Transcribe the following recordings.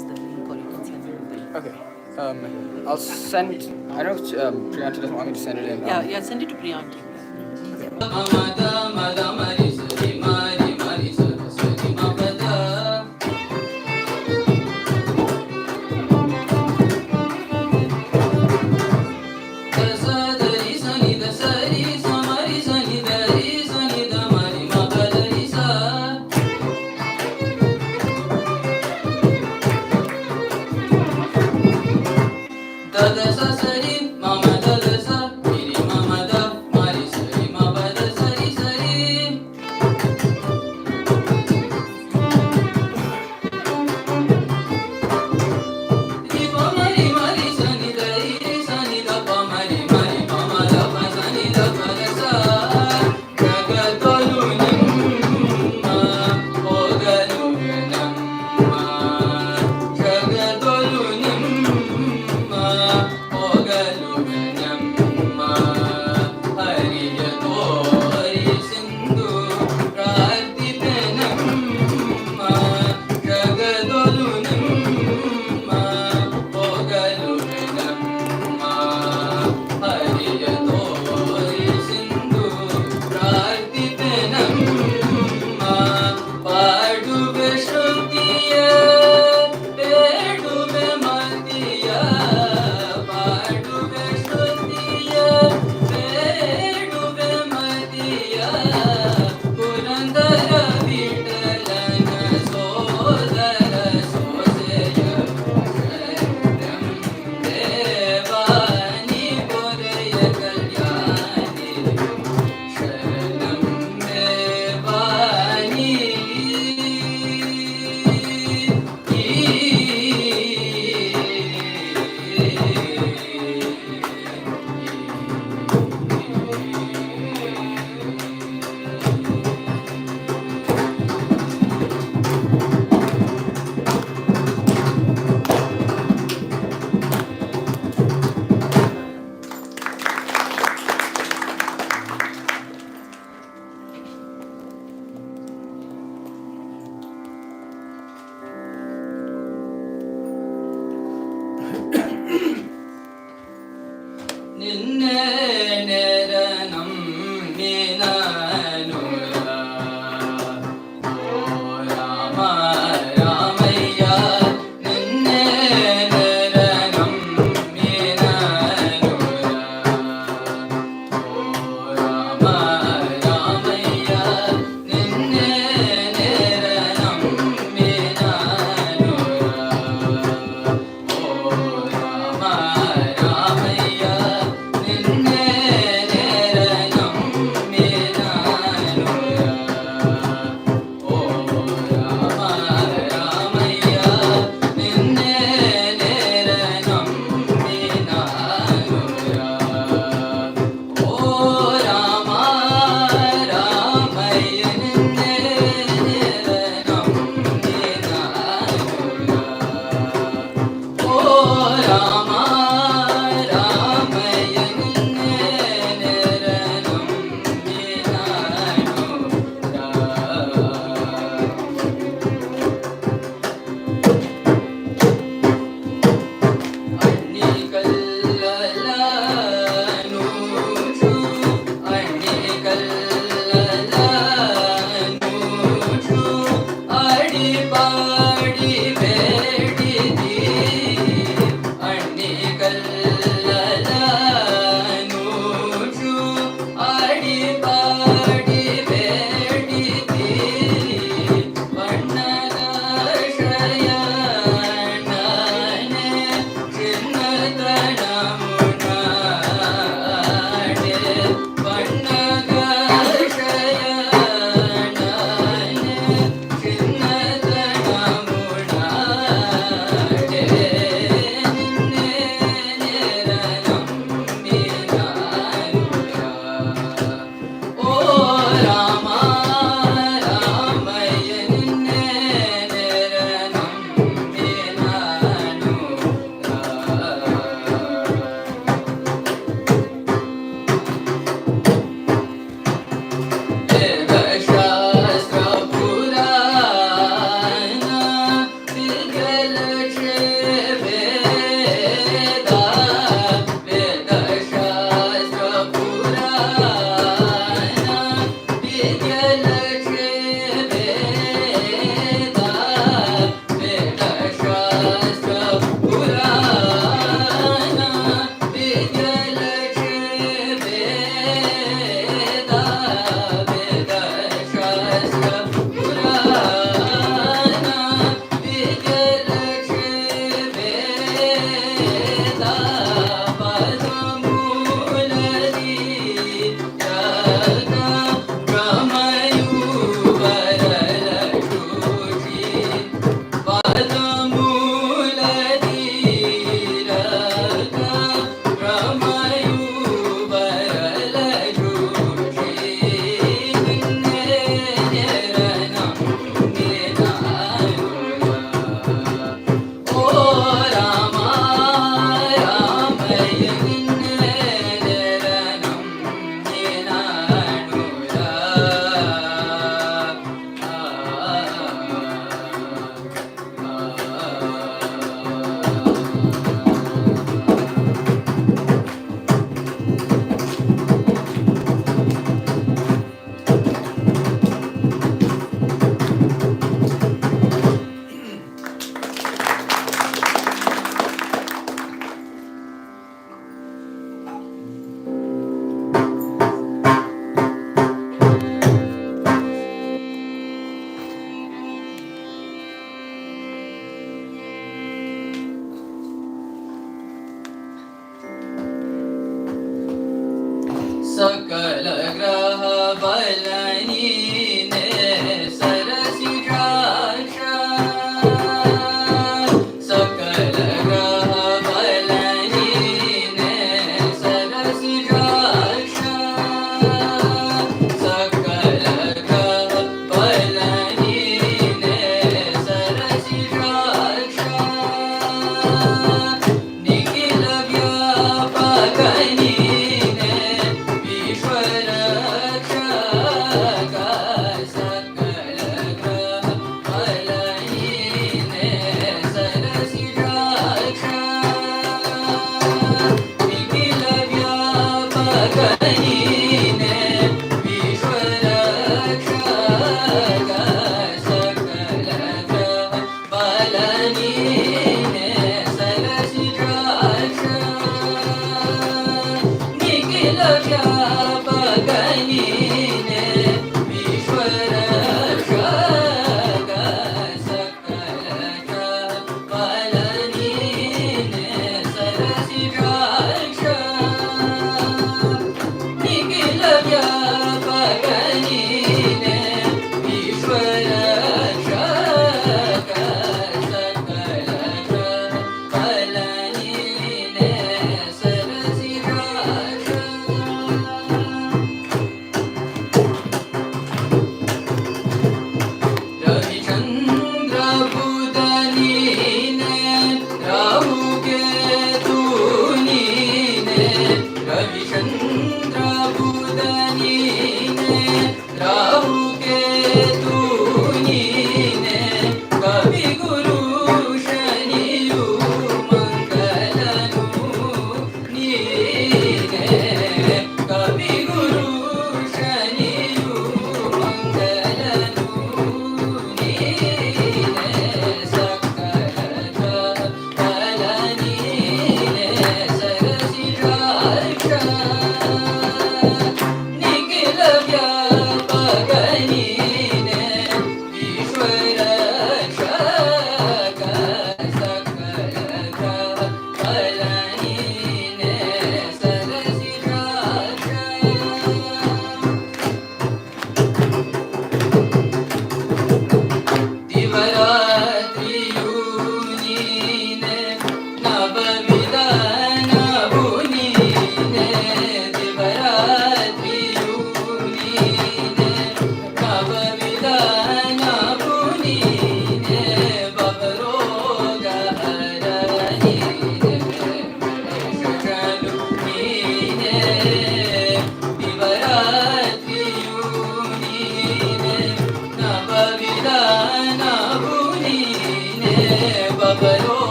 us the link, or you can send me the link. Okay. I'll send. I know Priyanti doesn't want me to send it in. Yeah, send it to Priyanti.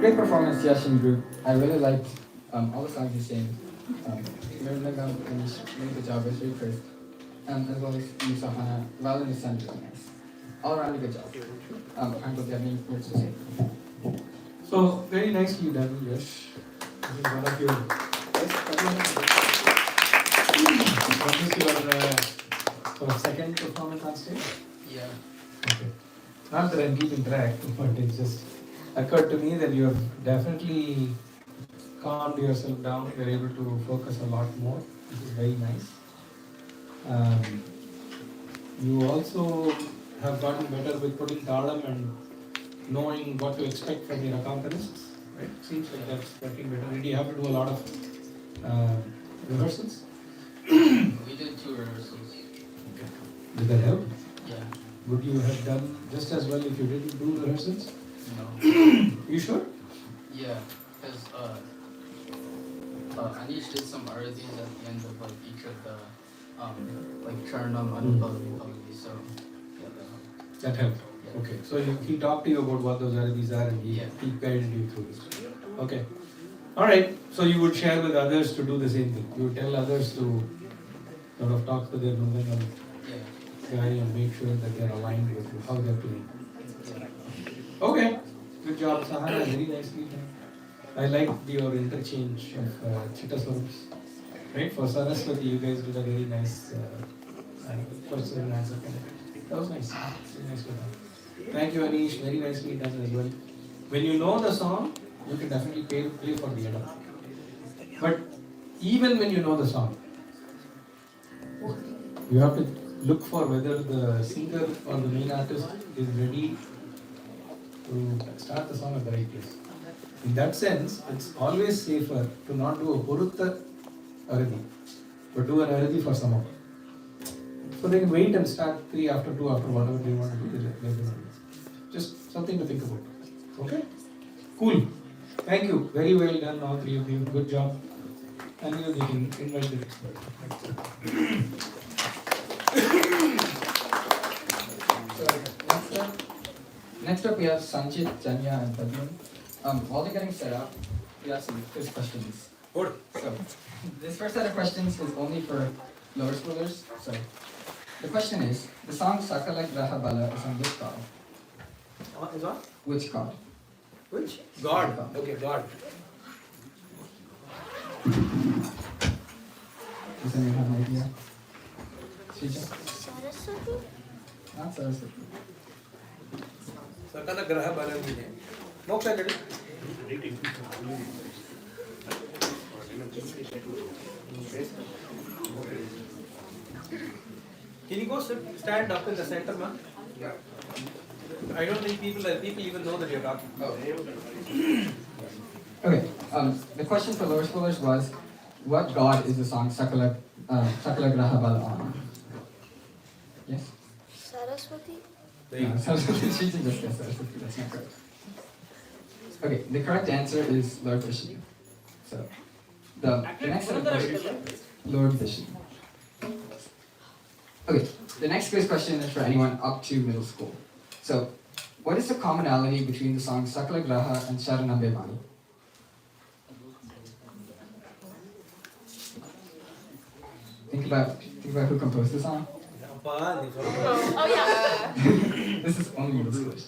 Great performance, Yashin group. I really liked all the songs you sang. Mirna made the job was very first. As well as you, Sahana, well and you sang really nice. All around a good job. Uncle, do you have any words to say? So, very nicely done, Yash. This is one of your... What is your sort of second performance on stage? Yeah. Okay. Not that I'm keeping track, but it just occurred to me that you've definitely calmed yourself down. You're able to focus a lot more, which is very nice. You also have gotten better with putting talam and knowing what to expect from your accompanists, right? Seems like that's working better. Did you have to do a lot of rehearsals? We did 2 rehearsals. Okay. Did that help? Yeah. Would you have done just as well if you didn't do rehearsals? No. You sure? Yeah, because Anish did some arithis at the end of like each of the like Charnam, Anupalvi, so yeah, That helped. Yeah. Okay. So he talked to you about what those arithis are and he guided you through this. Okay. Alright. So you would share with others to do the same thing. You would tell others to sort of talk to their Mundangam guy and make sure that they're aligned with how they're playing. Okay. Good job, Sahana. Very nicely done. I liked your interchange of Chittaswarams. Right? For Saraswati, you guys did a very nice question and answer. That was nice. Very nicely done. Thank you, Anish. Very nicely done as well. When you know the song, you can definitely play for the other. But even when you know the song, you have to look for whether the singer or the main artist is ready to start the song at the right place. In that sense, it's always safer to not do a Purutta Aradi, but do an Aradi for some of them. So they can wait and start 3 after 2 after whatever they want to do. Just something to think about. Okay? Cool. Thank you. Very well done, all 3 of you. Good job. And you can invite the expert. Next up we have Sanjit, Janya and Padman. While they're getting set up, we have some quiz questions. Good. So, this first set of questions is only for lower schoolers. So, the question is, the song Sakala Graha Bala is on which card? Is what? Which card? Which? God. Okay, God. Does anyone have an idea? Srija? Saraswati? Not Saraswati. Sakala Graha Balamine. Moksha did it. Can you go stand up in the center, man? Yeah. I don't think people even know that you're talking. Oh. Okay. The question for lower schoolers was, what god is the song Sakala Graha Bala on? Yes? Saraswati? Saraswati. She just guessed Saraswati. That's not correct. Okay. The correct answer is Lord Vishnu. So, the next set of questions, Lord Vision. Okay, the next quiz question is for anyone up to middle school. So, what is the commonality between the songs Sakala Graha and Sharanambe Vani? Think about who composed the song. Oh yeah. This is only middle schoolers.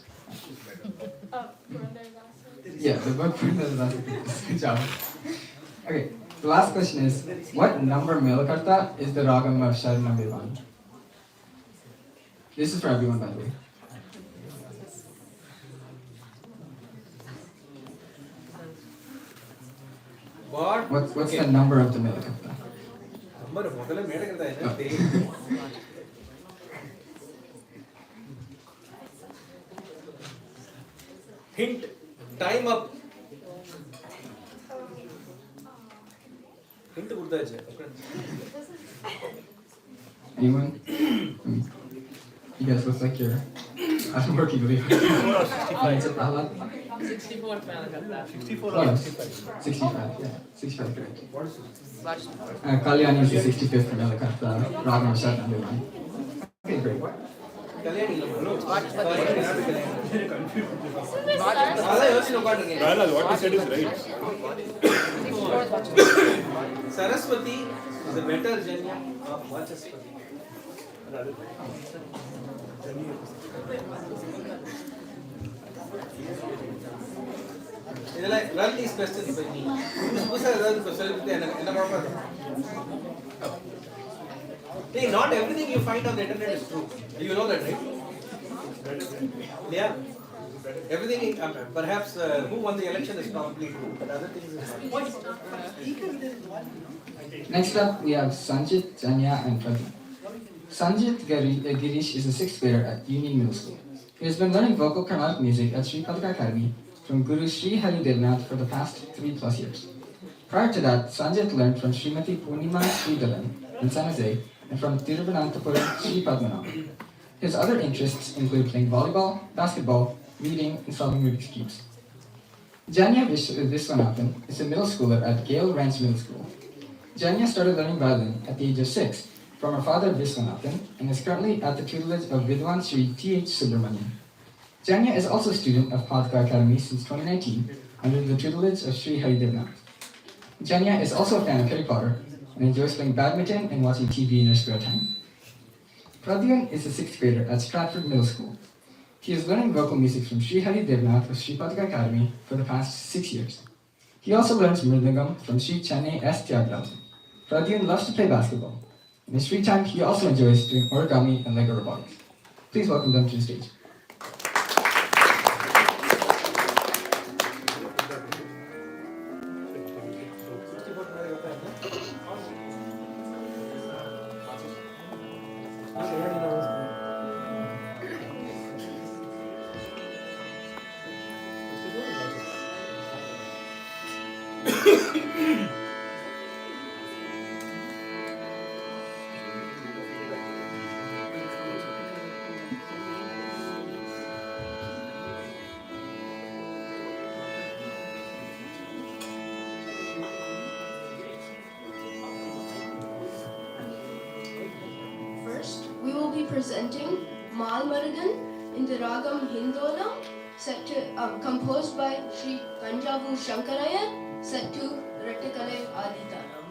Yeah, the book Purandaradas. Good job. Okay, the last question is, what number Melakarta is the ragam of Sharanambe Vani? This is for everyone, by the way. What's the number of the Melakarta? Hint. Time up. Hint Anyone? You guys look like you're I'm working really hard. 64th Malakarta. 65, yeah. 65, correct. Watch. Kalyani is the 65th Melakarta, Ragam Sharanambe Vani. Okay, great. What you said is right. Saraswati is a better Janya of Vachaspati. Run these questions by me. Hey, not everything you find on the internet is true. You know that, right? Yeah. Everything, perhaps who won the election is probably true, but other things is not. Next up, we have Sanjit, Janya, and Pradeep. Sanjit Girish is a 6th grader at Union Middle School. He has been learning vocal Carnatic music at Sri Padaka Academy from Guru Sri Hari Devnath for the past 3+ years. Prior to that, Sanjit learned from Srimati Purnima Sridharan in San Jose and from Thiruvananthapuram Sri Padmanabhan. His other interests include playing volleyball, basketball, reading, and solving Rubik's Cubes. Janya Viswanathan is a middle schooler at Gale Ranch Middle School. Janya started learning violin at the age of 6 from her father Viswanathan and is currently at the tutelage of Vidwan Sri T.H. Subramanian. Janya is also a student of Padka Academy since 2019 under the tutelage of Sri Hari Devnath. Janya is also a fan of Harry Potter and enjoys playing badminton and watching TV in her spare time. Pradyun is a 6th grader at Stratford Middle School. He is learning vocal music from Sri Hari Devnath of Sri Padka Academy for the past 6 years. He also learns Mridangam from Sri Chennai S. Tyagarajan. Pradyun loves to play basketball. In his free time, he also enjoys doing origami and Lego robotics. Please welcome them to the stage. First, we will be presenting Mal Murugan in the Ragam Hindonam, composed by Sri Kanjavu Shankaraya, set to Rettikale Aditanam.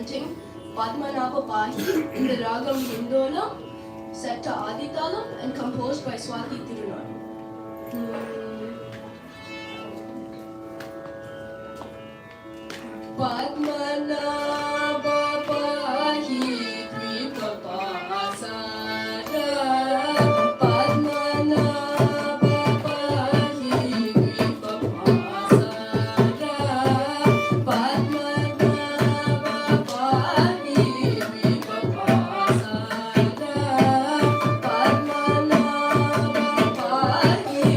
presenting Padmanabha Pahi in the Ragam Hindolam, set to Aditalam and composed by Swati Tirunal. Padmanabha Pahi Dvipapasara, Padmanabha Pahi Dvipapasara, Padmanabha Pahi Dvipapasara, Padmanabha Pahi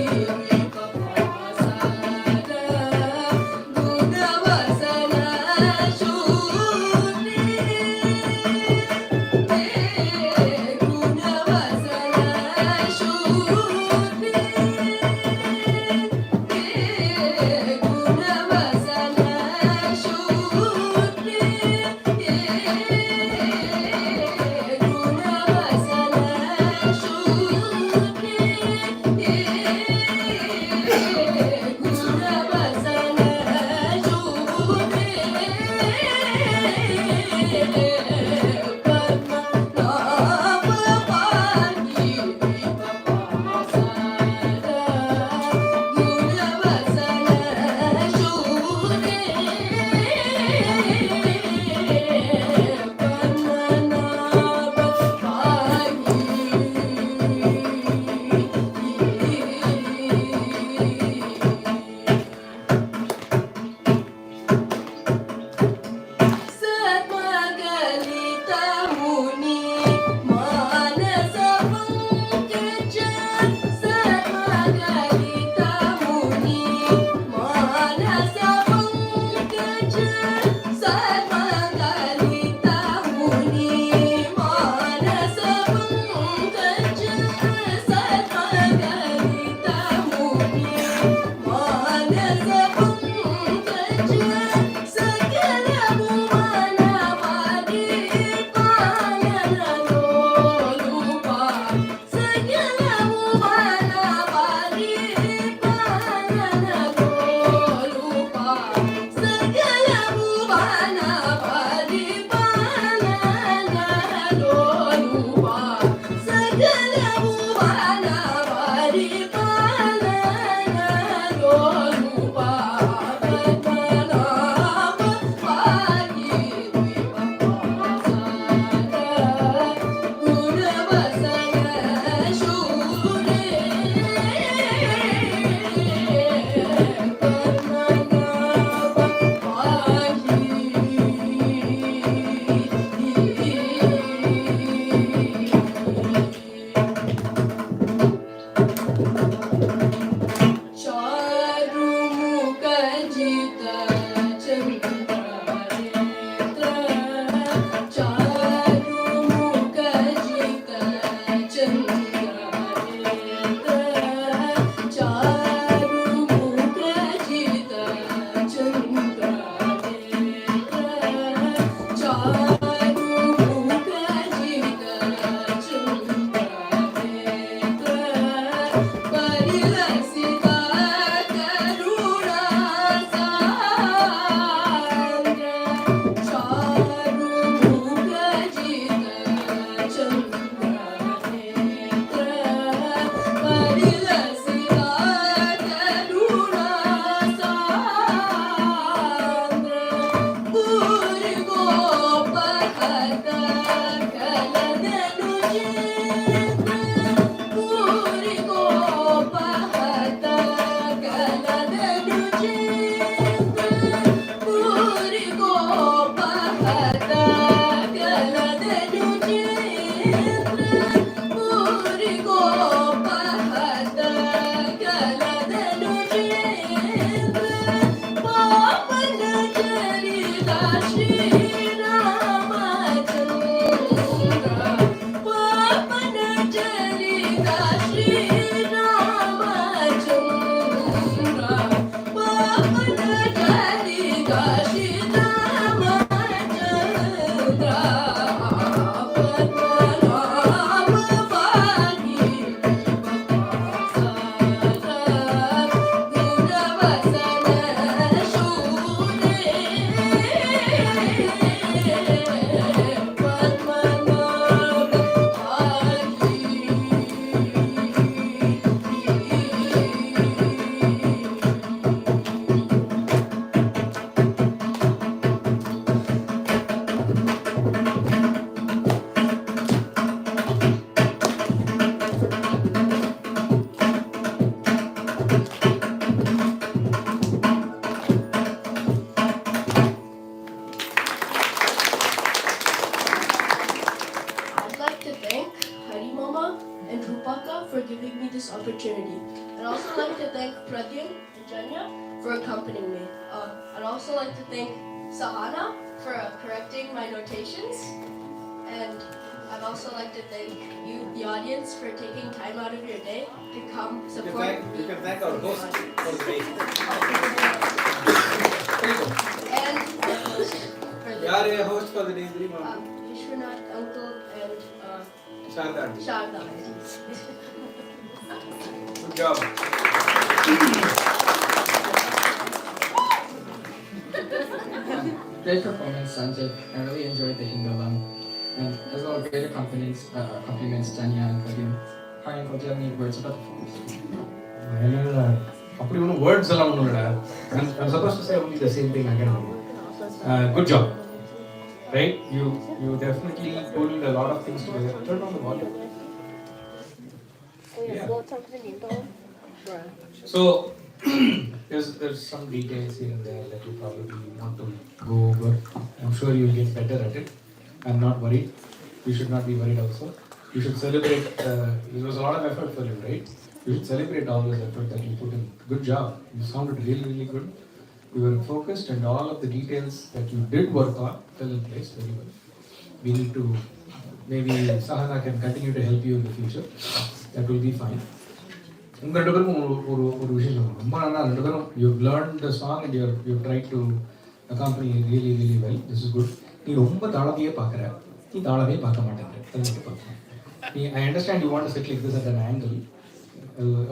and Rupaka for giving me this opportunity. I'd also like to thank Pradyan and Janya for accompanying me. I'd also like to thank Sahana for correcting my notations. And I'd also like to thank you, the audience, for taking time out of your day to come support You can thank our host for the day. and the host for the Yaar hai host for the day? Vishwanath uncle and Sharda aunty. Sharda. Good job. Great performance, Sanjay. I really enjoyed the Hindulam. And as well, greater compliments, Janya and Kadim. Hi, Uncle, do you have any words about the performance? அப்படி ஒன்றும் words எல்லாம் ஒன்றும் இல்லைடா. I'm supposed to say only the same thing again. Good job. Right? You definitely pulled a lot of things together. Turn on the volume. Yeah. So there's some details here and there that you probably want to go over. I'm sure you'll get better at it. I'm not worried. You should not be worried also. You should celebrate. It was a lot of effort for you, right? You should celebrate all this effort that you put in. Good job. You sounded really, really good. You were focused, and all of the details that you did work on fell in place very well. We need to, maybe Sahana can continue to help you in the future. That will be fine. உங்க ரெண்டு பேருக்கும் ஒரு விஷயம் சொல்லணும். ரொம்ப நல்லா ரெண்டு பேரும் you've learned the song and you've tried to accompany it really, really well. This is good. நீ ரொம்ப தாளத்தையே பார்க்குற, நீ தாளவே பார்க்க மாட்டேங்கிற. I understand you want to sit like this at an angle.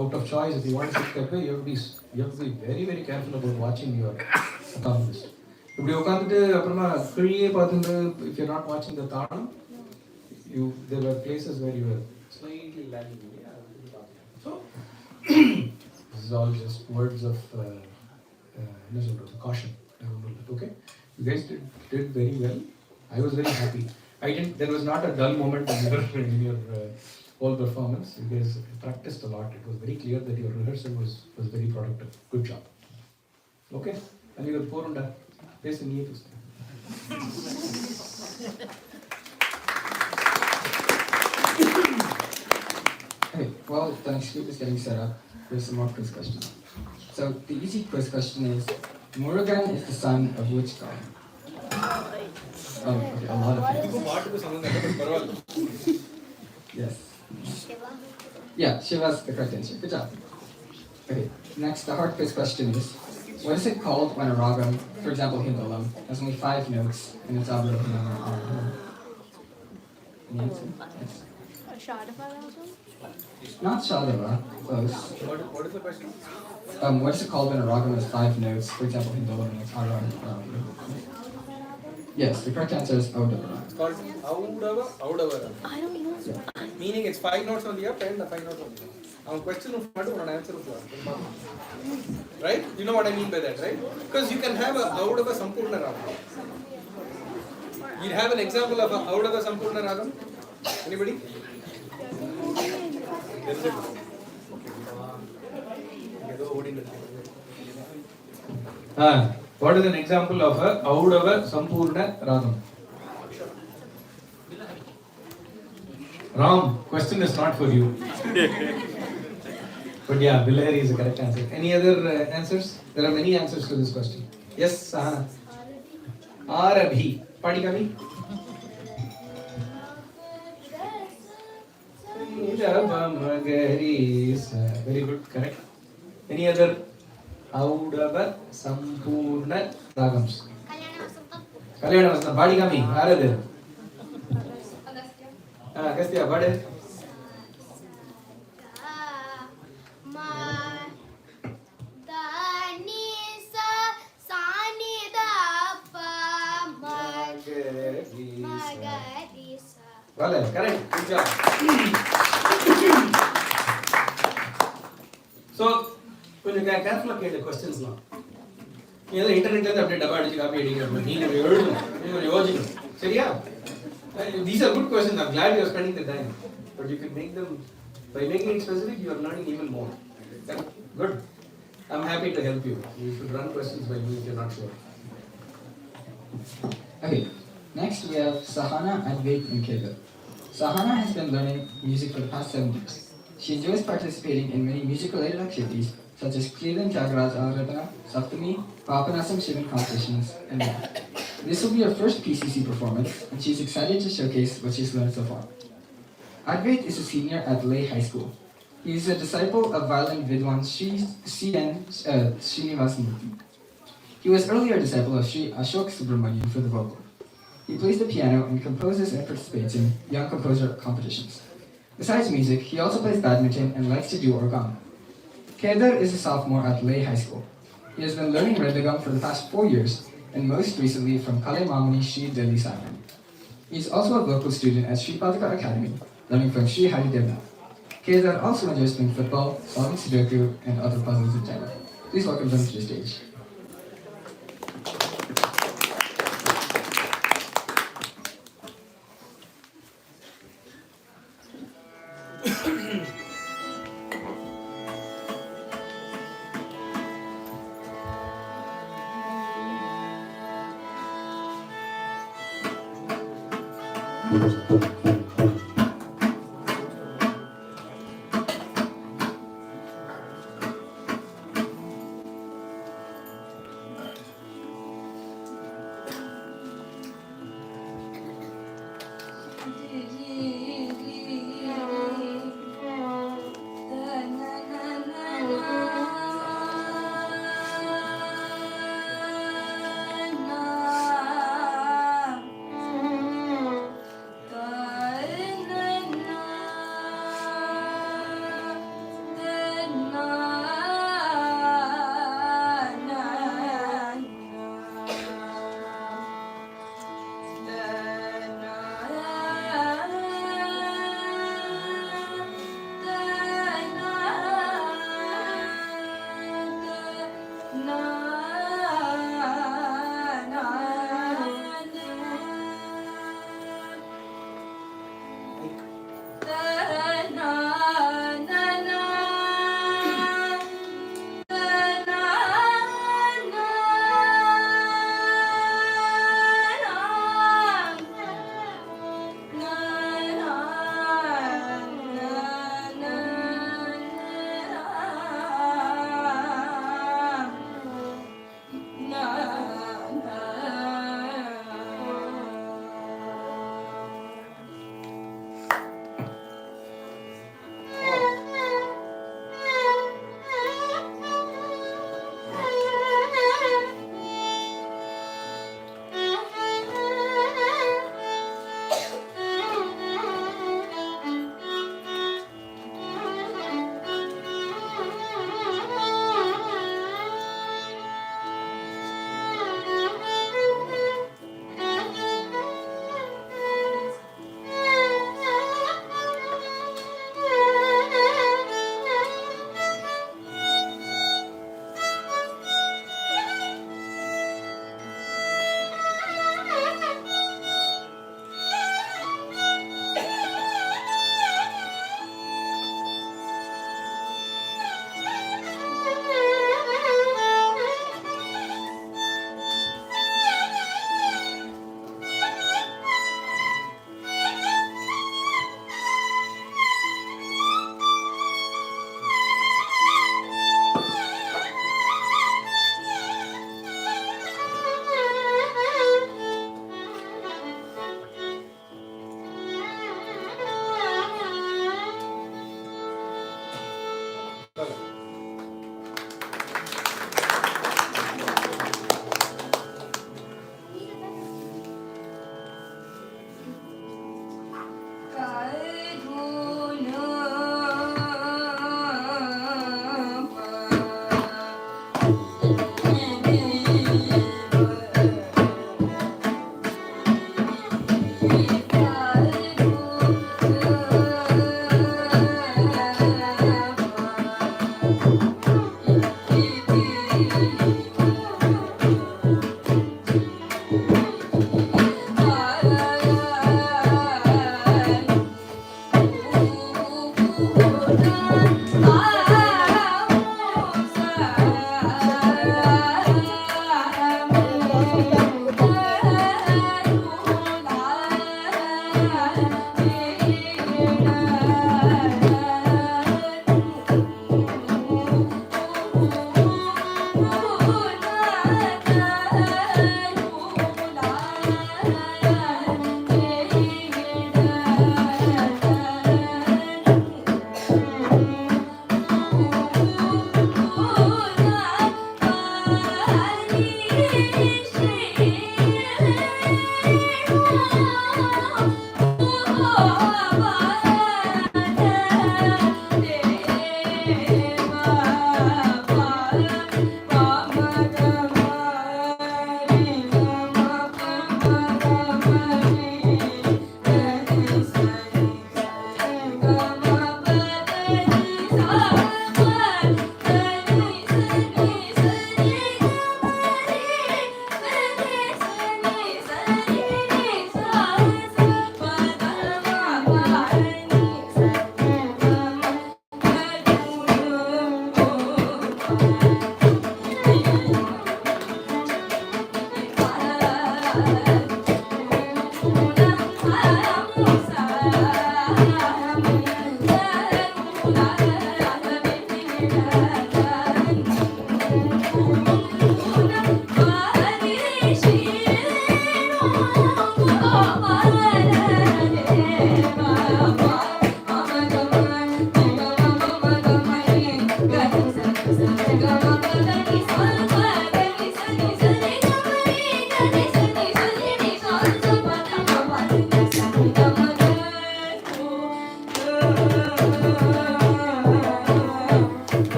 Out of choice, if you want to sit that way, you have to be very, very careful about watching your accompanist. இப்படி உட்காந்துட்டு அப்புறமா கீழே பார்த்துட்டு if you're not watching the தாளம், there were places where you were slightly lagging. So this is all just words of caution. Okay, you guys did very well. I was very happy. There was not a dull moment in your whole performance. You guys practiced a lot. It was very clear that your rehearsal was very productive. Good job. Okay, and you were poor on that. Yes, in here. Okay, well, the next group is getting set up. There's some more quiz questions. So the easy quiz question is, Murugan is the son of which god? Okay, a lot of things. Yes. Yeah, Shiva's the correct answer. Good job. Okay, next, the hard quiz question is, what is it called when a ragam, for example Hindulam, has only 5 notes and it's Abroham? Any answer? Yes. Not Shadava, close. What is the question? What is it called when a ragam has 5 notes, for example Hindulam and it's Aram? Yes, the correct answer is Audavara. It's called Audavara. I don't know. Yeah. Meaning it's 5 notes on the up and the 5 notes on the down. Our question of an answer of right? You know what I mean by that, right? Because you can have a Audava Sampurna Ragam. You have an example of a Audava Sampurna Ragam? Anybody? What is an example of a Audava Sampurna Ragam? Ram, question is not for you. But yeah, Bilahari is the correct answer. Any other answers? There are many answers to this question. Yes, Sahana. Arabhi. Padikami. Very good, correct. Any other Audava Sampurna Ragams? Kalyana Vasam. Padikami. Aradu. Agastya, what is? Well, correct. Good job. So, when you get careful of the questions now, you know, the internet is updated about it. These are good questions. I'm glad you're spending the time. But you can make them, by making it specific, you are learning even more. Good. I'm happy to help you. You should run questions by me if you're not sure. Okay, next we have Sahana, Advait and Kevin. Sahana has been learning music for the past 7 years. She enjoys participating in many music-related activities such as Cleveland Jagaraj Aradhana, Saptami, Papanasam Shivan competitions, and more. This will be her first PCC performance, and she's excited to showcase what she's learned so far. Advait is a senior at Leh High School. He is a disciple of violin Vidwan Sri C.N. Srinivasamurthy. He was earlier a disciple of Sri Ashok Subramanian for the vocal. He plays the piano and composes and participates in young composer competitions. Besides music, he also plays badminton and likes to do origami. Kedar is a sophomore at Leh High School. He has been learning Redagam for the past 4 years, and most recently from Kale Mamani Sri Delhi Simon. He is also a vocal student at Sri Padaka Academy, learning from Sri Hari Devnath. Kedar also enjoys playing football, solving Sudoku, and other puzzles in general. Please welcome them to the stage.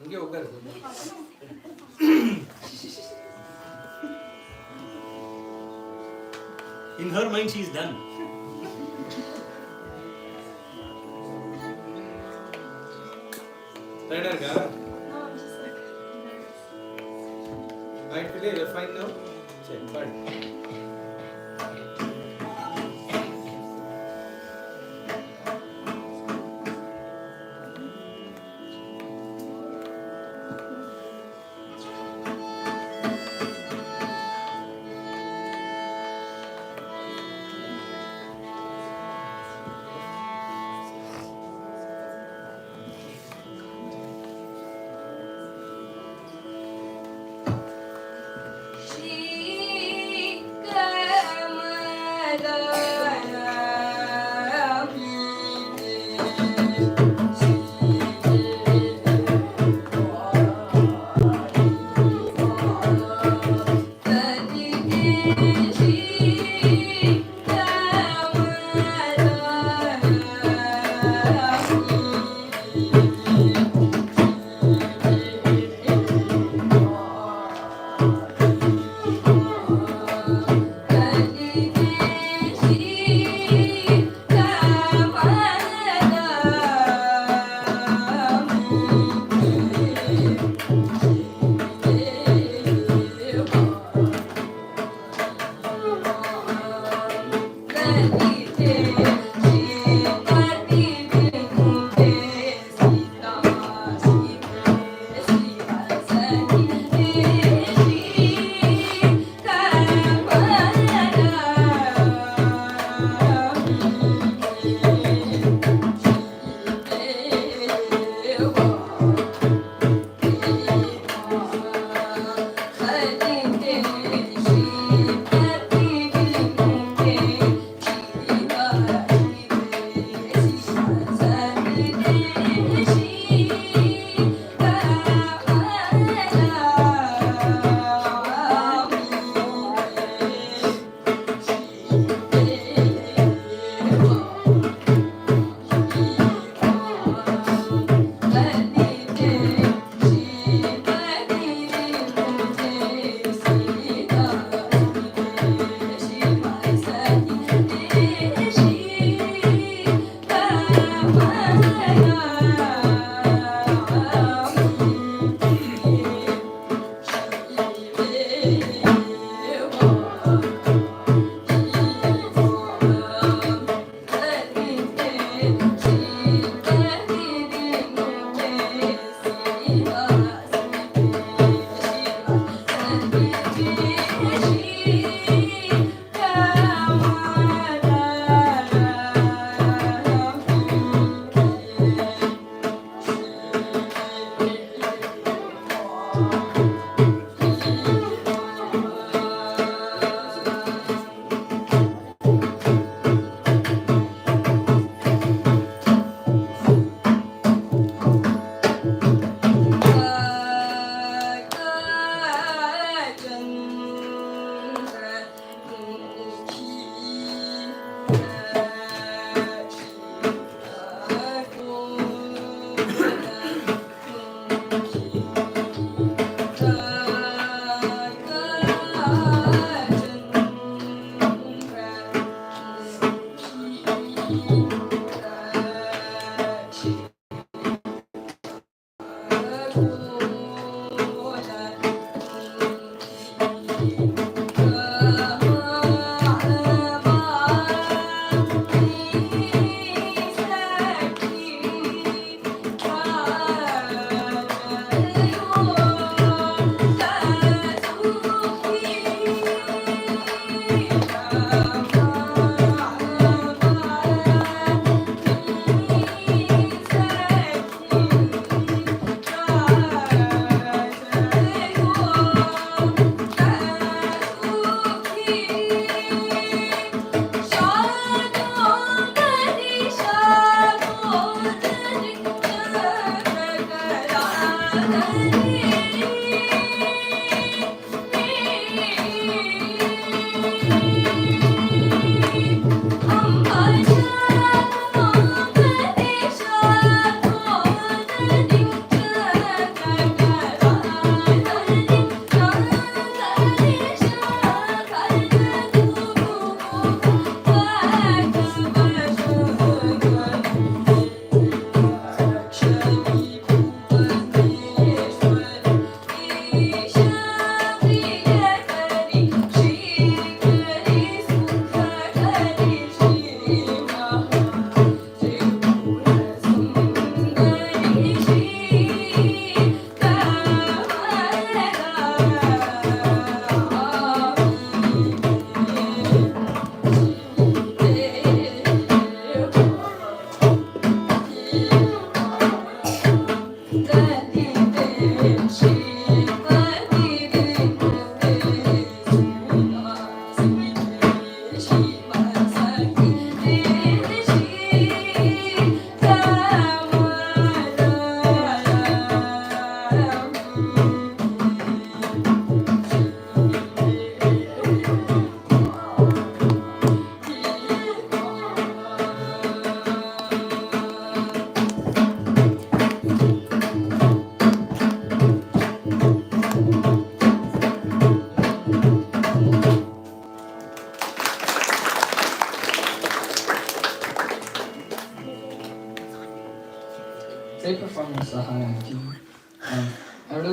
இங்கே உட்காரு. In her mind, she is done. Tired இருக்கா? No, I'm just like nervous. Right, today you're fine now? சரி, fine. She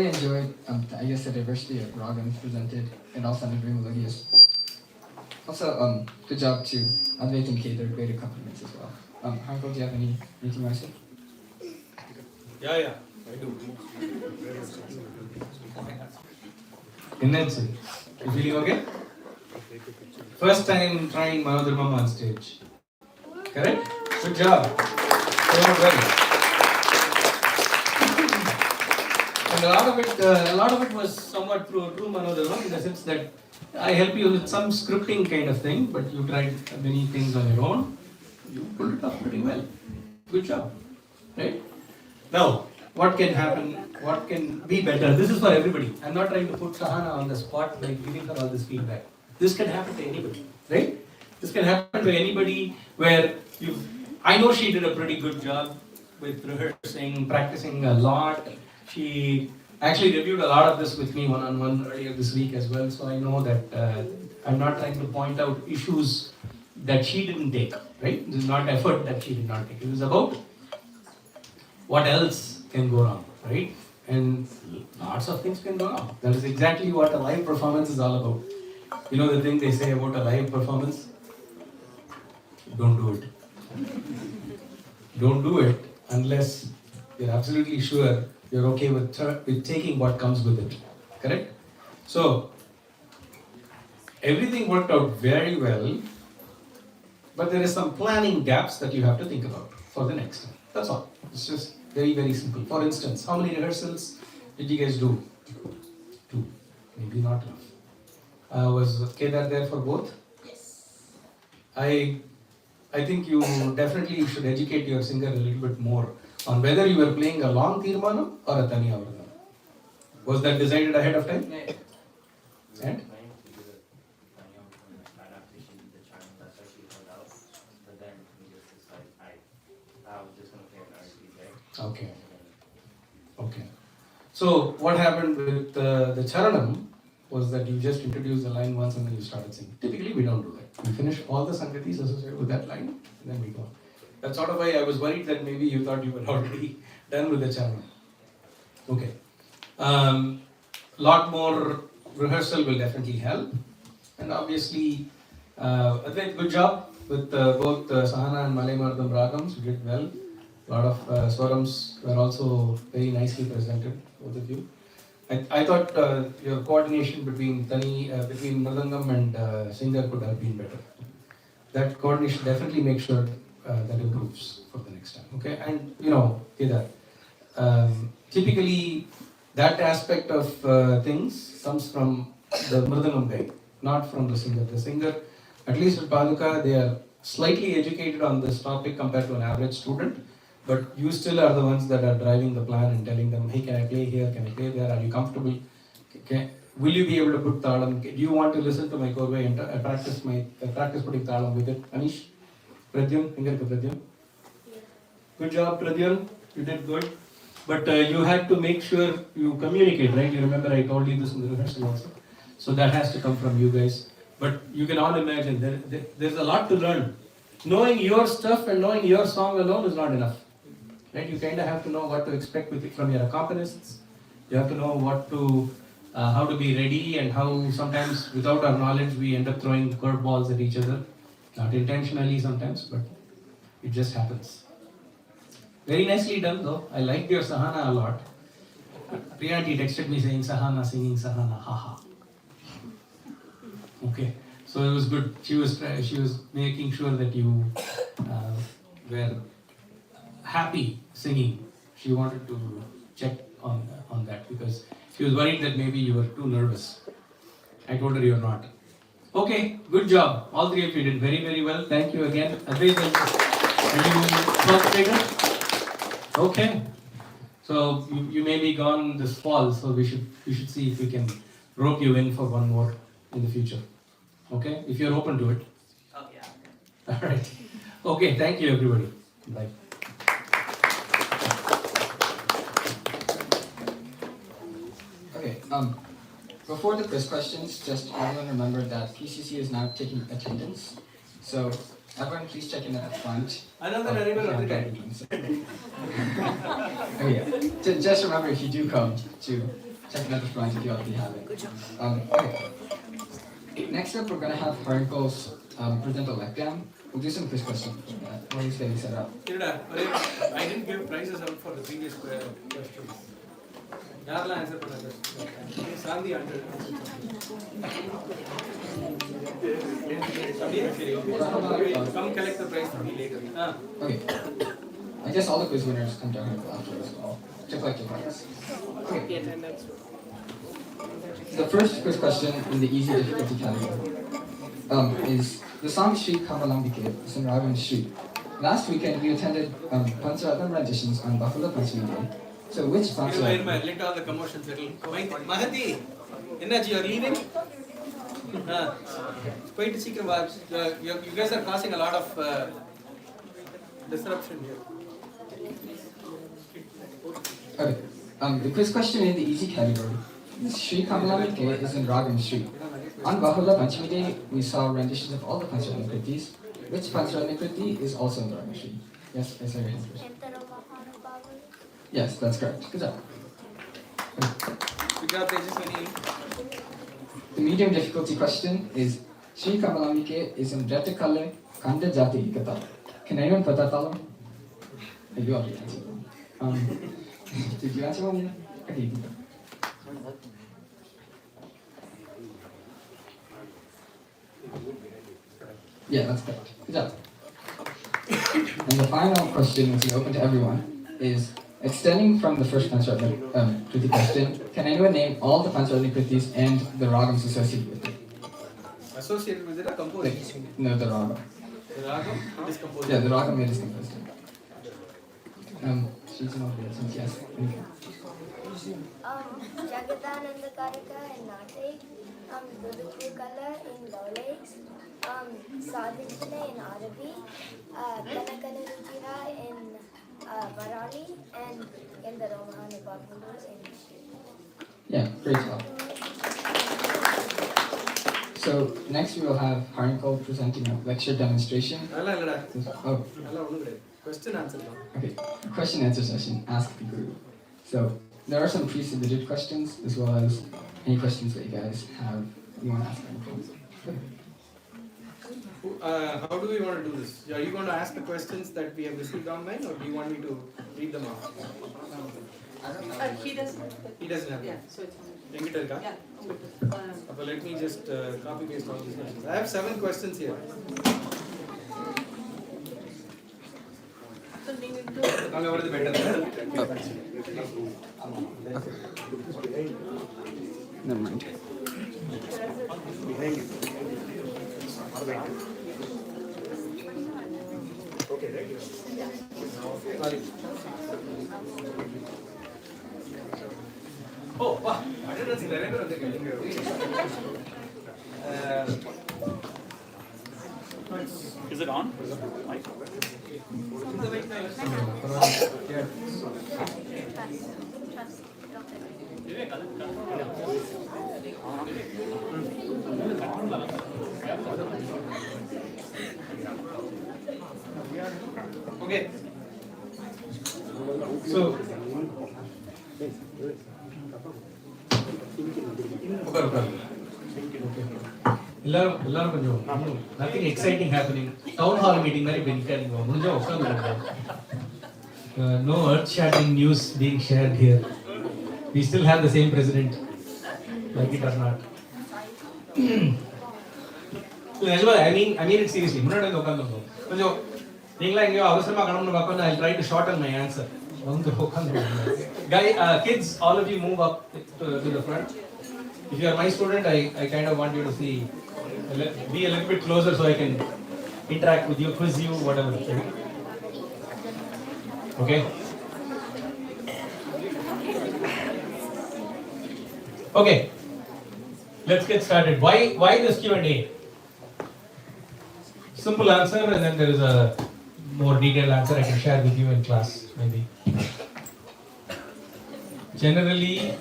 really enjoyed, the diversity of ragams presented. It all sounded very melodious. Also, good job to Advait and Kate, they're great accompaniments as well. Harko, do you have anything you want to say? Yeah, I do. Innately. You feeling okay? First time trying Manodharmam on stage. Correct? Good job. So well. And a lot of it was somewhat true Manodharmam in the sense that I help you with some scripting kind of thing, but you tried many things on your own. You pulled it off pretty well. Good job. Right? Now, what can happen? What can be better? This is for everybody. I'm not trying to put Sahana on the spot by giving her all this feedback. This can happen to anybody, right? This can happen to anybody where I know she did a pretty good job with rehearsing, practicing a lot. She actually reviewed a lot of this with me one-on-one earlier this week as well, so I know that I'm not trying to point out issues that she didn't take, right? This is not effort that she did not take. It is about what else can go wrong, right? And lots of things can go wrong. That is exactly what a live performance is all about. You know the thing they say about a live performance? Don't do it. Don't do it unless you're absolutely sure you're okay with taking what comes with it. Correct? So, everything worked out very well, but there is some planning gaps that you have to think about for the next time. That's all. It's just very, very simple. For instance, how many rehearsals did you guys do? 2. Maybe not enough. Was Kedar there for both? Yes. I think you definitely should educate your singer a little bit more on whether you were playing a long Tirmanam or a Tani Avradhanam. Was that decided ahead of time? And? Okay. Okay. So what happened with the Charanam was that you just introduced the line once and then you started singing. Typically we don't do that. We finish all the Sangatis associated with that line and then we go. That's sort of why I was worried that maybe you thought you were already done with the Charanam. Okay. Lot more rehearsal will definitely help. And obviously, Advait, good job with both Sahana and Malay Mardam Ragams. You did well. A lot of swarams were also very nicely presented, both of you. I thought your coordination between between Mridangam and singer could have been better. That coordination definitely makes sure that improves for the next time. Okay, and Kedar, typically that aspect of things comes from the Mridangam guy, not from the singer. The singer, at least at Paduka, they are slightly educated on this topic compared to an average student. But you still are the ones that are driving the plan and telling them, hey, can I play here? Can I play there? Are you comfortable? Will you be able to put talam? Do you want to listen to my korve and practice putting talam with it? Anish? Pradyum? Pradyum? Good job, Pradyum. You did good. But you had to make sure you communicate, right? You remember I told you this in the rehearsal also. So that has to come from you guys. But you can all imagine, there's a lot to learn. Knowing your stuff and knowing your song alone is not enough. Right? You kind of have to know what to expect from your accompanists. You have to know how to be ready and how sometimes without our knowledge we end up throwing curveballs at each other. Not intentionally sometimes, but it just happens. Very nicely done though. I liked your Sahana a lot. Priyanti texted me saying Sahana, singing Sahana, haha. Okay, so it was good. She was making sure that you were happy singing. She wanted to check on that because she was worried that maybe you were too nervous. I told her you're not. Okay, good job. All three of you did very, very well. Thank you again. Advait, are you first taker? Okay. So you may be gone this fall, so we should see if we can rope you in for one more in the future. Okay? If you're open to it. Oh yeah. Alright. Okay, thank you everybody. Bye. Okay, before the quiz questions, just everyone remember that PCC is now taking attendance. So everyone please check in at the front. Another arrival of the day. Oh yeah. Just remember if you do come to checking out the front if you already have it. Okay. Next up, we're going to have Harinkol's present a lecture. We'll do some quiz questions when he's getting set up. I didn't give prizes out for the previous questions. யாரெல்லாம் answer பண்ணாங்க? சாந்தி answer. அப்படியே சரி, okay. Come collect the prize from me later. Okay. I guess all the quiz winners come down here after as well. Just like your prize. Okay. The first quiz question in the easy difficulty category is the song Shri Kamalambike is in Ragam Shri. Last weekend we attended Pancharatnam renditions on Buffalo Panchami Day. So which Pancharatnam? Let all the commotion settle. Mahati, Ennachi, you are leaving? Quite secret. You guys are causing a lot of disruption here. Okay. The quiz question in the easy category. Shri Kamalambike is in Ragam Shri. On Bahula Panchami Day, we saw renditions of all the Pancharatnam Kritis. Which Pancharatnam Kriti is also in Ragam Shri? Yes, I saw your hand first. Yes, that's correct. Good job. The medium difficulty question is Shri Kamalambike is in Retikale Kanda Jati Kata. Can anyone put that down? You already answered. Did you answer one? Okay, you can go. Yeah, that's correct. Good job. And the final question, which is open to everyone, is extending from the first Pancharatnam Kriti question, can anyone name all the Pancharatnam Kritis and the ragams associated with it? Associated with it or composed? No, the ragam. The ragam is composed. Yeah, the ragam it is composed. She's not here, since yes. Jagadananda Karika in Natik, Dudukukala in Dolaix, Sadinchana in Arabi, Kanakana Rujira in Varali, and Yendaromahanu Babulu in Yeah, great job. So next we will have Harinkol presenting a lecture demonstration. Oh, Question answer. okay. Question answer session. Ask the guru. So there are some pre-submitted questions as well as any questions that you guys have you want to ask Harinkol. How do we want to do this? Are you going to ask the questions that we have received online, or do you want me to read them out? He doesn't. He doesn't have Yeah, them. so it's Yeah. But let me just copy paste all these questions. I have 7 questions here. Never mind. Oh, wow. I didn't see that. Is it on? Okay. So, nothing exciting happening. Town hall meeting no earth-shattering news being shared here. We still have the same president, like it or not. I mean it seriously. I'll try to shorten my answer. Kids, all of you move up to the front. If you are my student, I kind of want you to see, be a little bit closer so I can interact with you, quiz you, whatever. Okay? Okay. Let's get started. Why this Q&A? Simple answer, and then there is a more detailed answer I can share with you in class, maybe. Generally,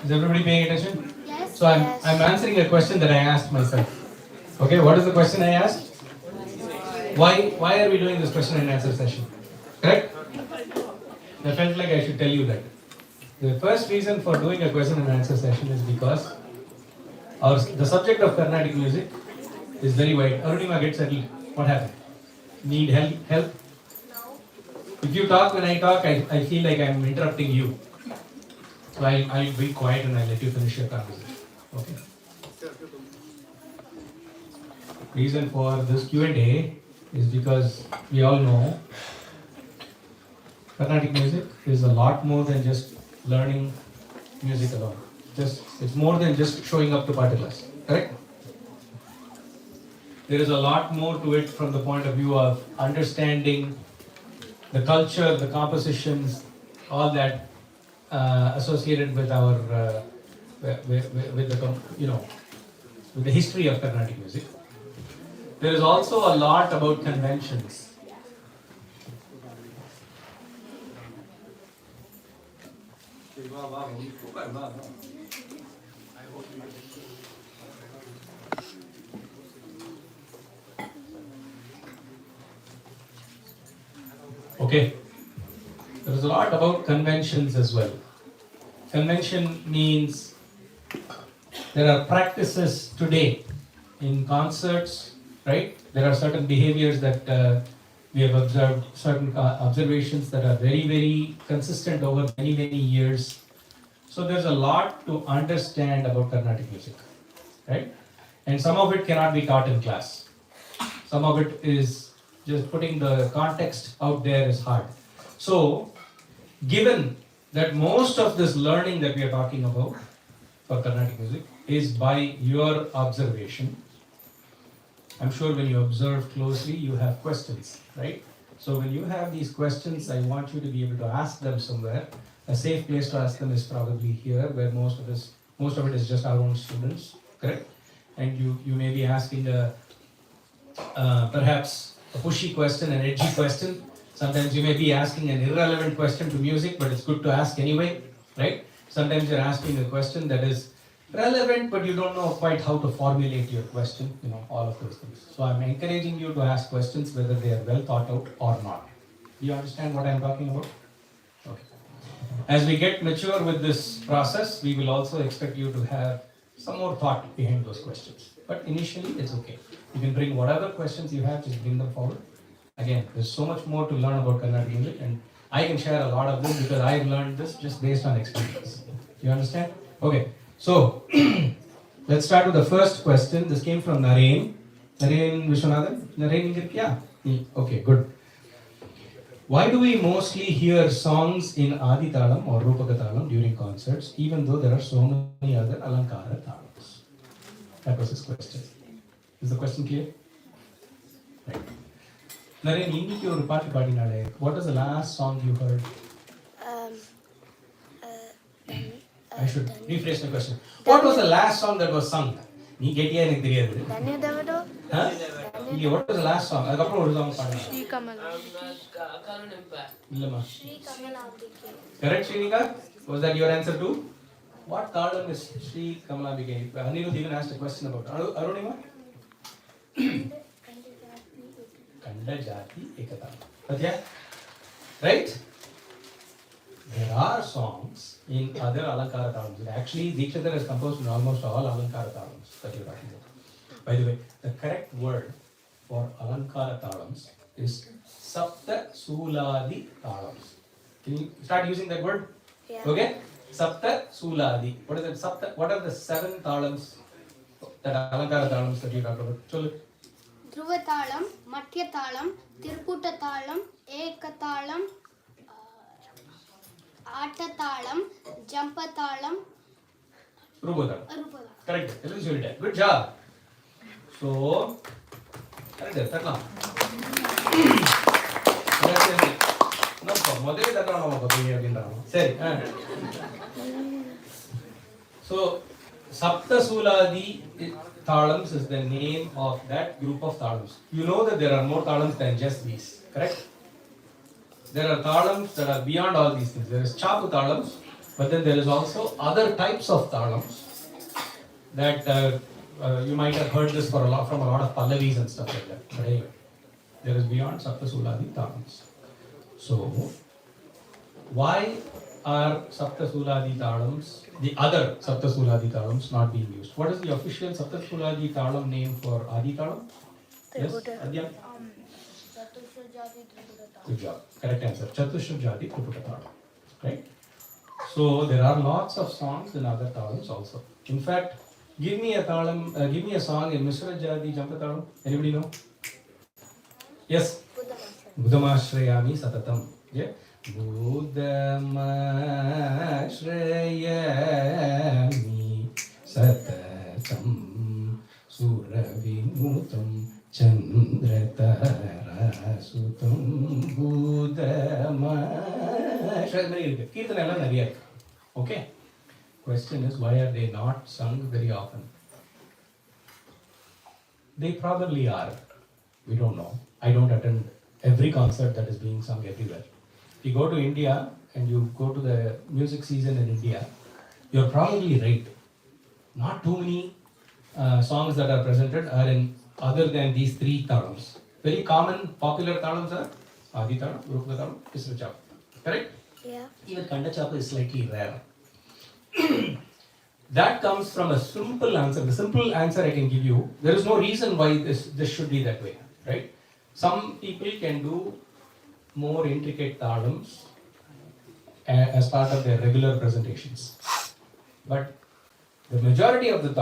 is everybody paying attention? Yes. So I'm answering a question that I asked myself. Okay, what is the question I asked? Why are we doing this question and answer session? Correct? I felt like I should tell you that. The first reason for doing a question and answer session is because the subject of Carnatic music is very wide. Arunima, get settled. What happened? Need help? Help? If you talk when I talk, I feel like I'm interrupting you. So I'll be quiet and I'll let you finish your conversation. Okay. Reason for this Q&A is because we all know Carnatic music is a lot more than just learning music alone. It's more than just showing up to party class. Correct? There is a lot more to it from the point of view of understanding the culture, the compositions, all that associated with our with the history of Carnatic music. There is also a lot about conventions. Okay. There is a lot about conventions as well. Convention means there are practices today in concerts, right? There are certain behaviors that we have observed, certain observations that are very, very consistent over many, many years. So there's a lot to understand about Carnatic music, right? And some of it cannot be taught in class. Some of it is just putting the context out there is hard. So, given that most of this learning that we are talking about for Carnatic music is by your observation, I'm sure when you observe closely, you have questions, right? So when you have these questions, I want you to be able to ask them somewhere. A safe place to ask them is probably here, where most of it is just our own students, correct? And you may be asking perhaps a pushy question, an edgy question. Sometimes you may be asking an irrelevant question to music, but it's good to ask anyway, right? Sometimes you're asking a question that is relevant, but you don't know quite how to formulate your question, all of those things. So I'm encouraging you to ask questions whether they are well thought out or not. Do you understand what I'm talking about? Okay. As we get mature with this process, we will also expect you to have some more thought behind those questions. But initially, it's okay. You can bring whatever questions you have, just bring them forward. Again, there's so much more to learn about Carnatic music, and I can share a lot of this because I've learned this just based on experience. You understand? Okay, so let's start with the first question. This came from Naren. Naren Vishwanathan? Naren, yeah? Okay, good. Why do we mostly hear songs in Adi Talam or Rupaka Talam during concerts, even though there are so many other Alankara Talams? That was his question. Is the question clear? Right. Naren, இன்னைக்கு ஒரு பாட்டு பாடினாலே, what was the last song you heard? I should rephrase my question. What was the last song that was sung? நீ கேட்டியா எனக்கு தெரியாது. What was the last song? அதுக்கப்புறம் ஒரு song பாடுங்க. ஸ்ரீ கமலா. இல்லம்மா. Sri Kamala. Correct, Shrinika? Was that your answer too? What talam is Sri Kamalambike? Anirudh even asked a question about Arunima. Kanda Jati Ekata. But yeah, right? There are songs in other Alankara Talams. Actually, Dikshadhar has composed in almost all Alankara Talams that you're talking about. By the way, the correct word for Alankara Talams is Sapta Suladi Talams. Can you start using that word? Yeah. Okay? Sapta Suladi. What is it? Sapta. What are the 7 Talams that Alankara Talams that you talk about? Cholu. Dhruva Talam, Matya Talam, Tirputa Talam, Eka Talam, Ata Talam, Jampa Talam, Rupa Talam. Correct. Good job. So, correct. Tatlam. No problem. Modele tatlam no kapini abindra. Seri. So, Sapta Suladi Talams is the name of that group of Talams. You know that there are more Talams than just these, correct? There are Talams that are beyond all these things. There is Chapu Talams, but then there is also other types of Talams that you might have heard this from a lot of Pallavis and stuff like that. But anyway, there is beyond Sapta Suladi Talams. So, why are Saptasuladi Talams, the other Saptasuladi Talams not being used? What is the official Saptasuladi Talam name for Adi Talam? Yes, Adya? Good job. Correct answer. Chatushra Jati Triputa Talam. Right? So there are lots of songs in other talams also. In fact, give me a song in Misra Jati Jampa Talam. Anybody know? Yes. Buddhamashrayami Satatam. Yeah. Buddhamashrayami Satatam Suravinutam Chandratarasutam Buddhamashrayami. Kirtan ella nariya irukku. Okay. Question is, why are they not sung very often? They probably are. We don't know. I don't attend every concert that is being sung everywhere. If you go to India and you go to the music season in India, you're probably right. Not too many songs that are presented are in other than these three talams. Very common, popular talams are Adi Talam, Rupna Talam, Misra Chapa. Correct? Yeah. Even Kanda Chapa is slightly rare. That comes from a simple answer. The simple answer I can give you, there is no reason why this should be that way, right? Some people can do more intricate talams as part of their regular presentations. But the majority of the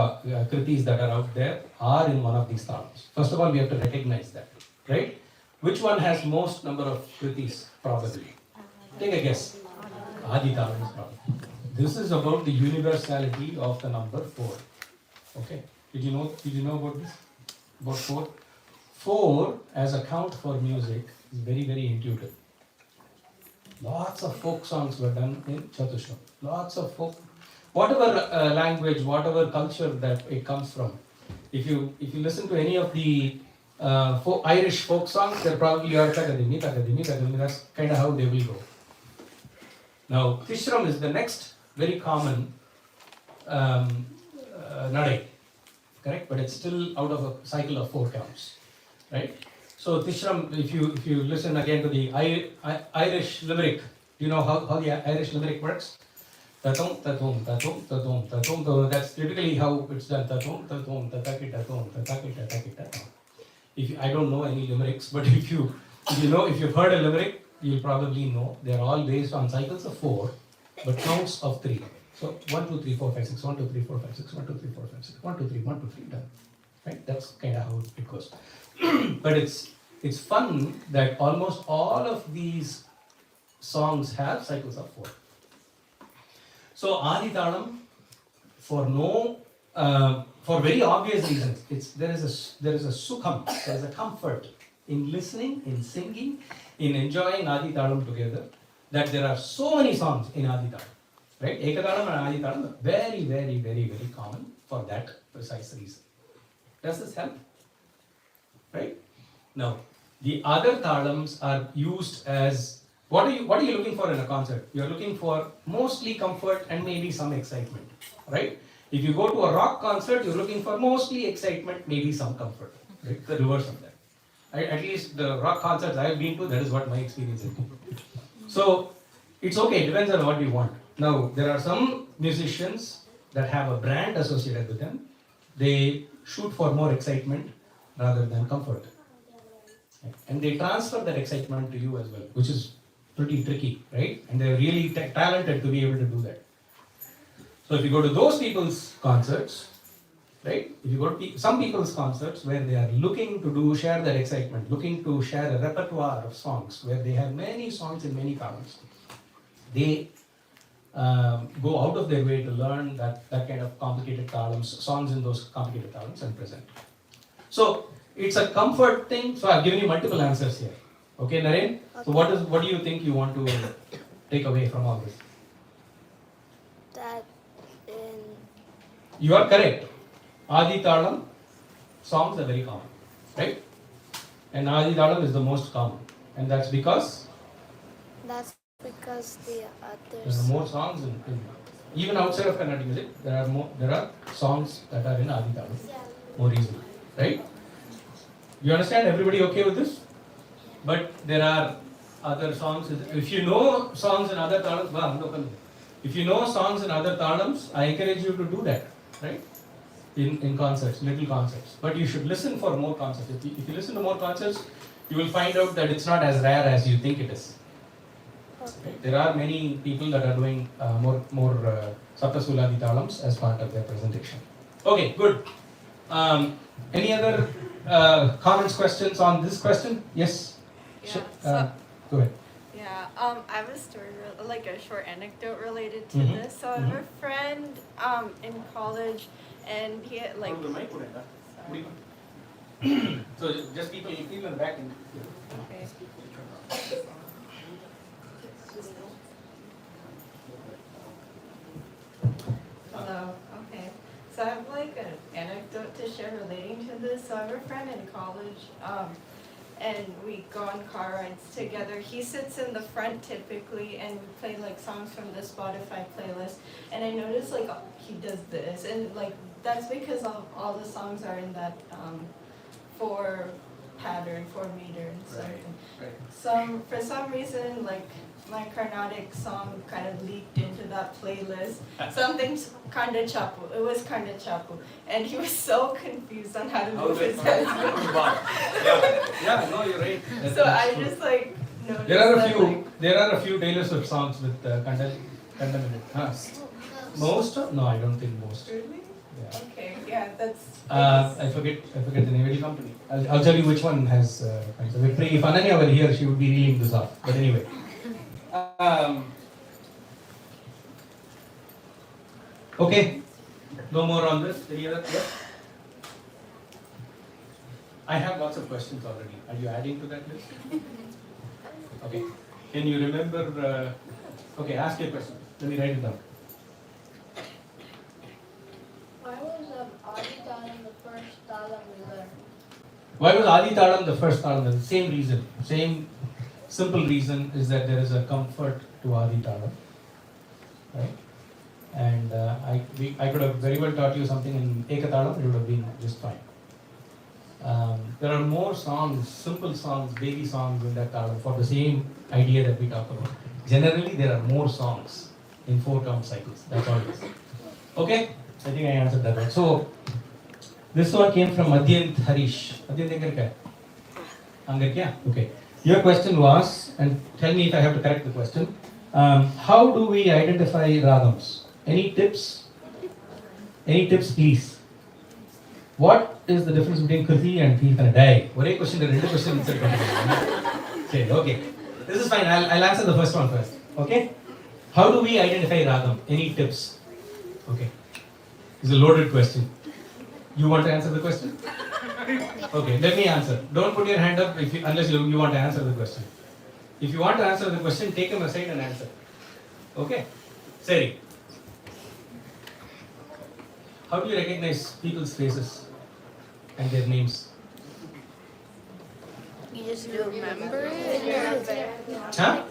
kritis that are out there are in one of these talams. First of all, we have to recognize that, right? Which one has most number of kritis, probably? Take a guess. Adi talam is probably. This is about the universality of the number 4. Okay. Did you know about this? About 4? 4 as a count for music is very, very intuitive. Lots of folk songs were done in Chatushram. Lots of folk, whatever language, whatever culture that it comes from. If you listen to any of the Irish folk songs, they're probably takadimi, takadimi, takadimi. That's kind of how they will go. Now, Tishram is the next very common nadai, correct? But it's still out of a cycle of 4 counts, right? So Tishram, if you listen again to the Irish limerick, do you know how the Irish limerick works? Tatum, tatum, tatum, tatum, tatum. That's typically how it's done. Tatum, tatum, tataki, tatum, tataki, tataki, tatum. I don't know any limericks, but if you've heard a limerick, you'll probably know they're all based on cycles of 4, but counts of 3. So 1, 2, 3, 4, 5, 6, 1, 2, 3, 4, 5, 6, 1, 2, 3, 4, 5, 6, 1, 2, 3, 1, 2, 3, done. Right? That's kind of how it goes. But it's fun that almost all of these songs have cycles of 4. So Adi Talam, for very obvious reasons, there is a sukham, there is a comfort in listening, in singing, in enjoying Adi Talam together, that there are so many songs in Adi Talam. Right? Ekatalam and Adi Talam are very, very, very, very common for that precise reason. Does this help? Right? Now, the other talams are used as, what are you looking for in a concert? You're looking for mostly comfort and maybe some excitement. Right? If you go to a rock concert, you're looking for mostly excitement, maybe some comfort. Right? The reverse of that. At least the rock concerts I've been to, that is what my experience has been. So, it's okay, it depends on what you want. Now, there are some musicians that have a brand associated with them. They shoot for more excitement rather than comfort. And they transfer that excitement to you as well, which is pretty tricky, right? And they're really talented to be able to do that. So if you go to those people's concerts, right? If you go to some people's concerts where they are looking to share that excitement, looking to share a repertoire of songs, where they have many songs in many talents, they go out of their way to learn that kind of complicated talams, songs in those complicated talams, and present. So it's a comfort thing. So I've given you multiple answers here. Okay, Naren? Okay. So what do you think you want to take away from all this? That you are correct. Adi Talam songs are very common, right? And Adi Talam is the most common. And that's because? That's because the others. There are more songs even outside of Carnatic music. There are songs that are in Adi Talam more easily, right? You understand? Everybody okay with this? But there are other songs. If you know songs in other talams, if you know songs in other talams, I encourage you to do that, right? In concerts, little concerts. But you should listen for more concerts. If you listen to more concerts, you will find out that it's not as rare as you think it is. Okay. There are many people that are doing more Saptasuladi talams as part of their presentation. Okay, good. Any other comments, questions on this question? Yes? Yeah, go ahead. yeah. I have a story, like a short anecdote related to Mhm. this. So I have a friend in college, and he had like. So just people in the back. Okay. Hello. Okay. So I have like an anecdote to share relating to this. So I have a friend in college, and we go on car rides together. He sits in the front typically, and we play like songs from the Spotify playlist. And I noticed like he does this, and like that's because all the songs are in that 4 pattern, 4 meter and something. Right. For some reason, like my Carnatic song kind of leaked into that playlist. Something's kinda chapu. It was kinda chapu, and he was so confused on how to move his head. Yeah, no, you're right. So I just like noticed There are a that, few. like, There are a few Taylor Swift songs with Kanda in it. Huh? Most? No, I don't think most. really? Yeah. Okay, yeah, that's. I forget the name of the company. I'll tell you which one has. If Ananya were here, she would be reeling this off. But anyway. Okay. No more on this. Any other? Yes? I have lots of questions already. Are you adding to that list? Okay. Can you remember? Okay, ask your question. Let me write it down. Why was Adi Talam the first Talam we learned? Why was Adi Talam the first Talam? The same reason. Same simple reason is that there is a comfort to Adi Talam. Right? And I could have very well taught you something in Ekatalam, it would have been just fine. There are more songs, simple songs, baby songs in that talam for the same idea that we talk about. Generally, there are more songs in 4 term cycles. That's all it is. Okay? I think I answered that one. So, this one came from Madhyant Harish. Madhyant, Angar kya? Okay. Your question was, and tell me if I have to correct the question, how do we identify ragams? Any tips? Any tips, please? What is the difference between Kriti and Kirtana? Die. One question, the two questions. Okay. This is fine. I'll answer the first one first. Okay? How do we identify ragam? Any tips? Okay. It's a loaded question. You want to answer the question? Okay, let me answer. Don't put your hand up unless you want to answer the question. If you want to answer the question, take him aside and answer. Okay? Seri. How do you recognize people's faces and their names? You just remember it? Huh?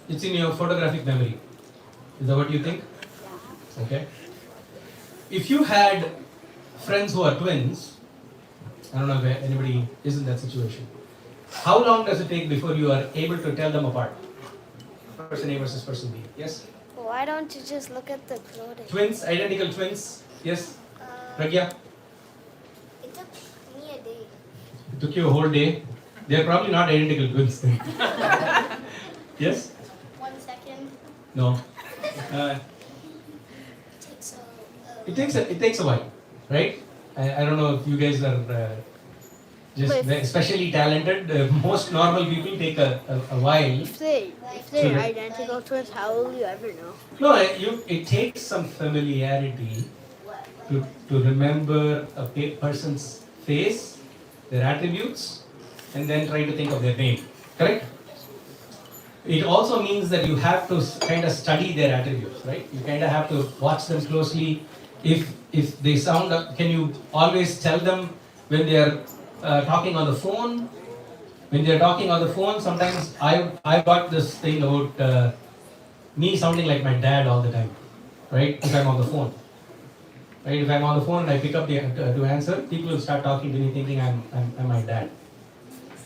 It's in your photographic memory. Is that what you think? Okay. If you had friends who are twins, I don't know if anybody is in that situation. How long does it take before you are able to tell them apart? Person A versus person B. Yes? Why don't you just look at the clothing? Twins, identical twins. Yes? Pragya? It took me a day. It took you a whole day. They are probably not identical twins then. Yes? 1 second. No. It takes a while, right? I don't know if you guys are just especially talented. Most normal people take a while. If they're identical twins, how will you ever know? No, it takes some familiarity to remember a person's face, their attributes, and then try to think of their name. Correct? It also means that you have to kind of study their attributes, right? You kind of have to watch them closely. If they sound, can you always tell them when they are talking on the phone? When they are talking on the phone, sometimes I got this thing about me sounding like my dad all the time, right? If I'm on the phone, right? If I'm on the phone and I pick up to answer, people will start talking to me thinking I'm my dad.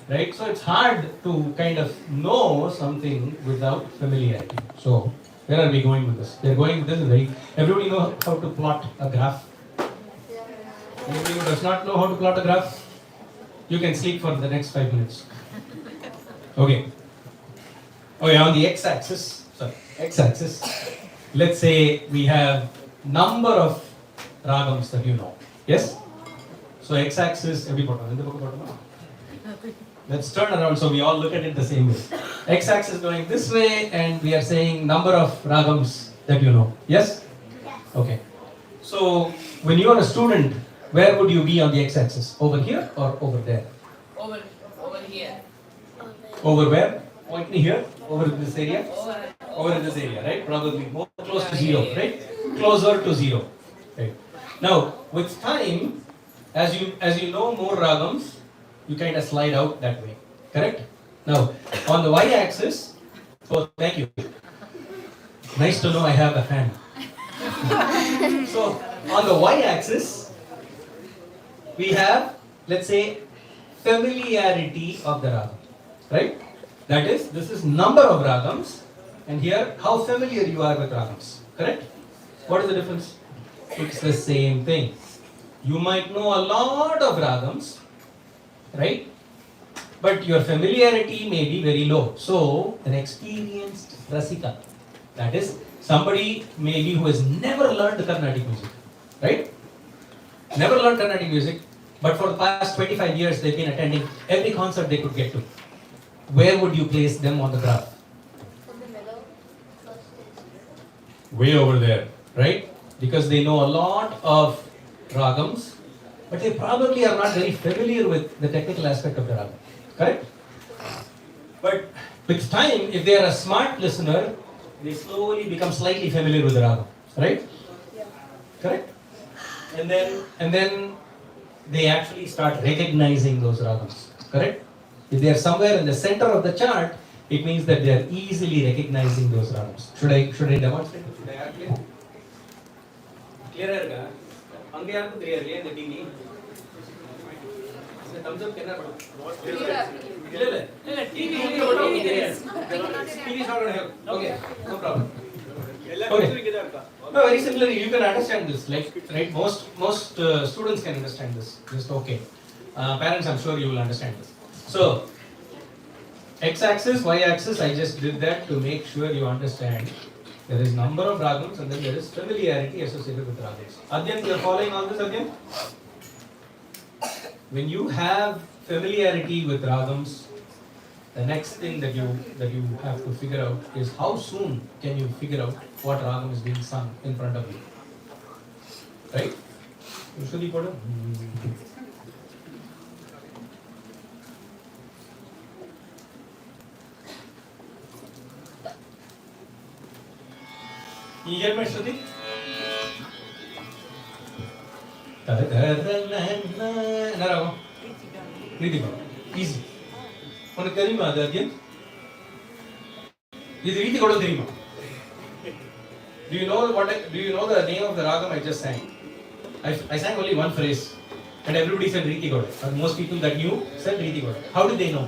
right? So it's hard to kind of know something without familiarity. So where are we going with this? We're going with this very. Everybody know how to plot a graph. Anybody who does not know how to plot a graph, you can sleep for the next 5 minutes. Okay. Okay, on the x-axis, let's say we have number of ragams that you know. Yes? So x-axis, let's turn around so we all look at it the same way. X-axis going this way and we are saying number of ragams that you know. Yes? Okay. So when you are a student, where would you be on the x-axis? Over here or over there? Over here. Over where? Point me here. Over in this area? Over in this area, right? Probably more close to 0, right? Closer to 0. Right. Now, with time, as you know more ragams, you kind of slide out that way. Correct? Now, on the y-axis, oh, thank you. Nice to know I have a fan. So, on the y-axis, we have, let's say, familiarity of the ragam, right? That is, this is number of ragams, and here, how familiar you are with ragams, correct? What is the difference? It's the same thing. You might know a lot of ragams, right? But your familiarity may be very low. So, an experienced rasika, that is, somebody maybe who has never learned Carnatic music, right? Never learned Carnatic music, but for the past 25 years they've been attending every concert they could get to. Where would you place them on the graph? In the middle. Way over there, right? Because they know a lot of ragams, but they probably are not very familiar with the technical aspect of the ragam, correct? But with time, if they are a smart listener, they slowly become slightly familiar with the ragam, right? Correct? And then they actually start recognizing those ragams, correct? If they are somewhere in the center of the chart, it means that they are easily recognizing those ragams. Should I demonstrate? Should I add clear? Clearer ga? Ange yaarku clear le the TV. The thumbs up kenna padu? Illa TV is not going to help. Okay, no problem. Okay. No, very similarly, you can understand this. Like, right? Most students can understand this. Just okay. Parents, I'm sure you will understand this. So, x-axis, y-axis, I just did that to make sure you understand. There is number of ragams and then there is familiarity associated with ragams. Adyan, you are following all this again? When you have familiarity with ragams, the next thing that you have to figure out is how soon can you figure out what ragam is being sung in front of you. Right? Usually put You get my Shruti? Easy. உனக்கு தெரியுமா அது again? இது ரீதி கூட தெரியுமா? Do you know the name of the ragam I just sang? I sang only one phrase and everybody said Riti Goda. And most people that knew said Riti Goda. How did they know?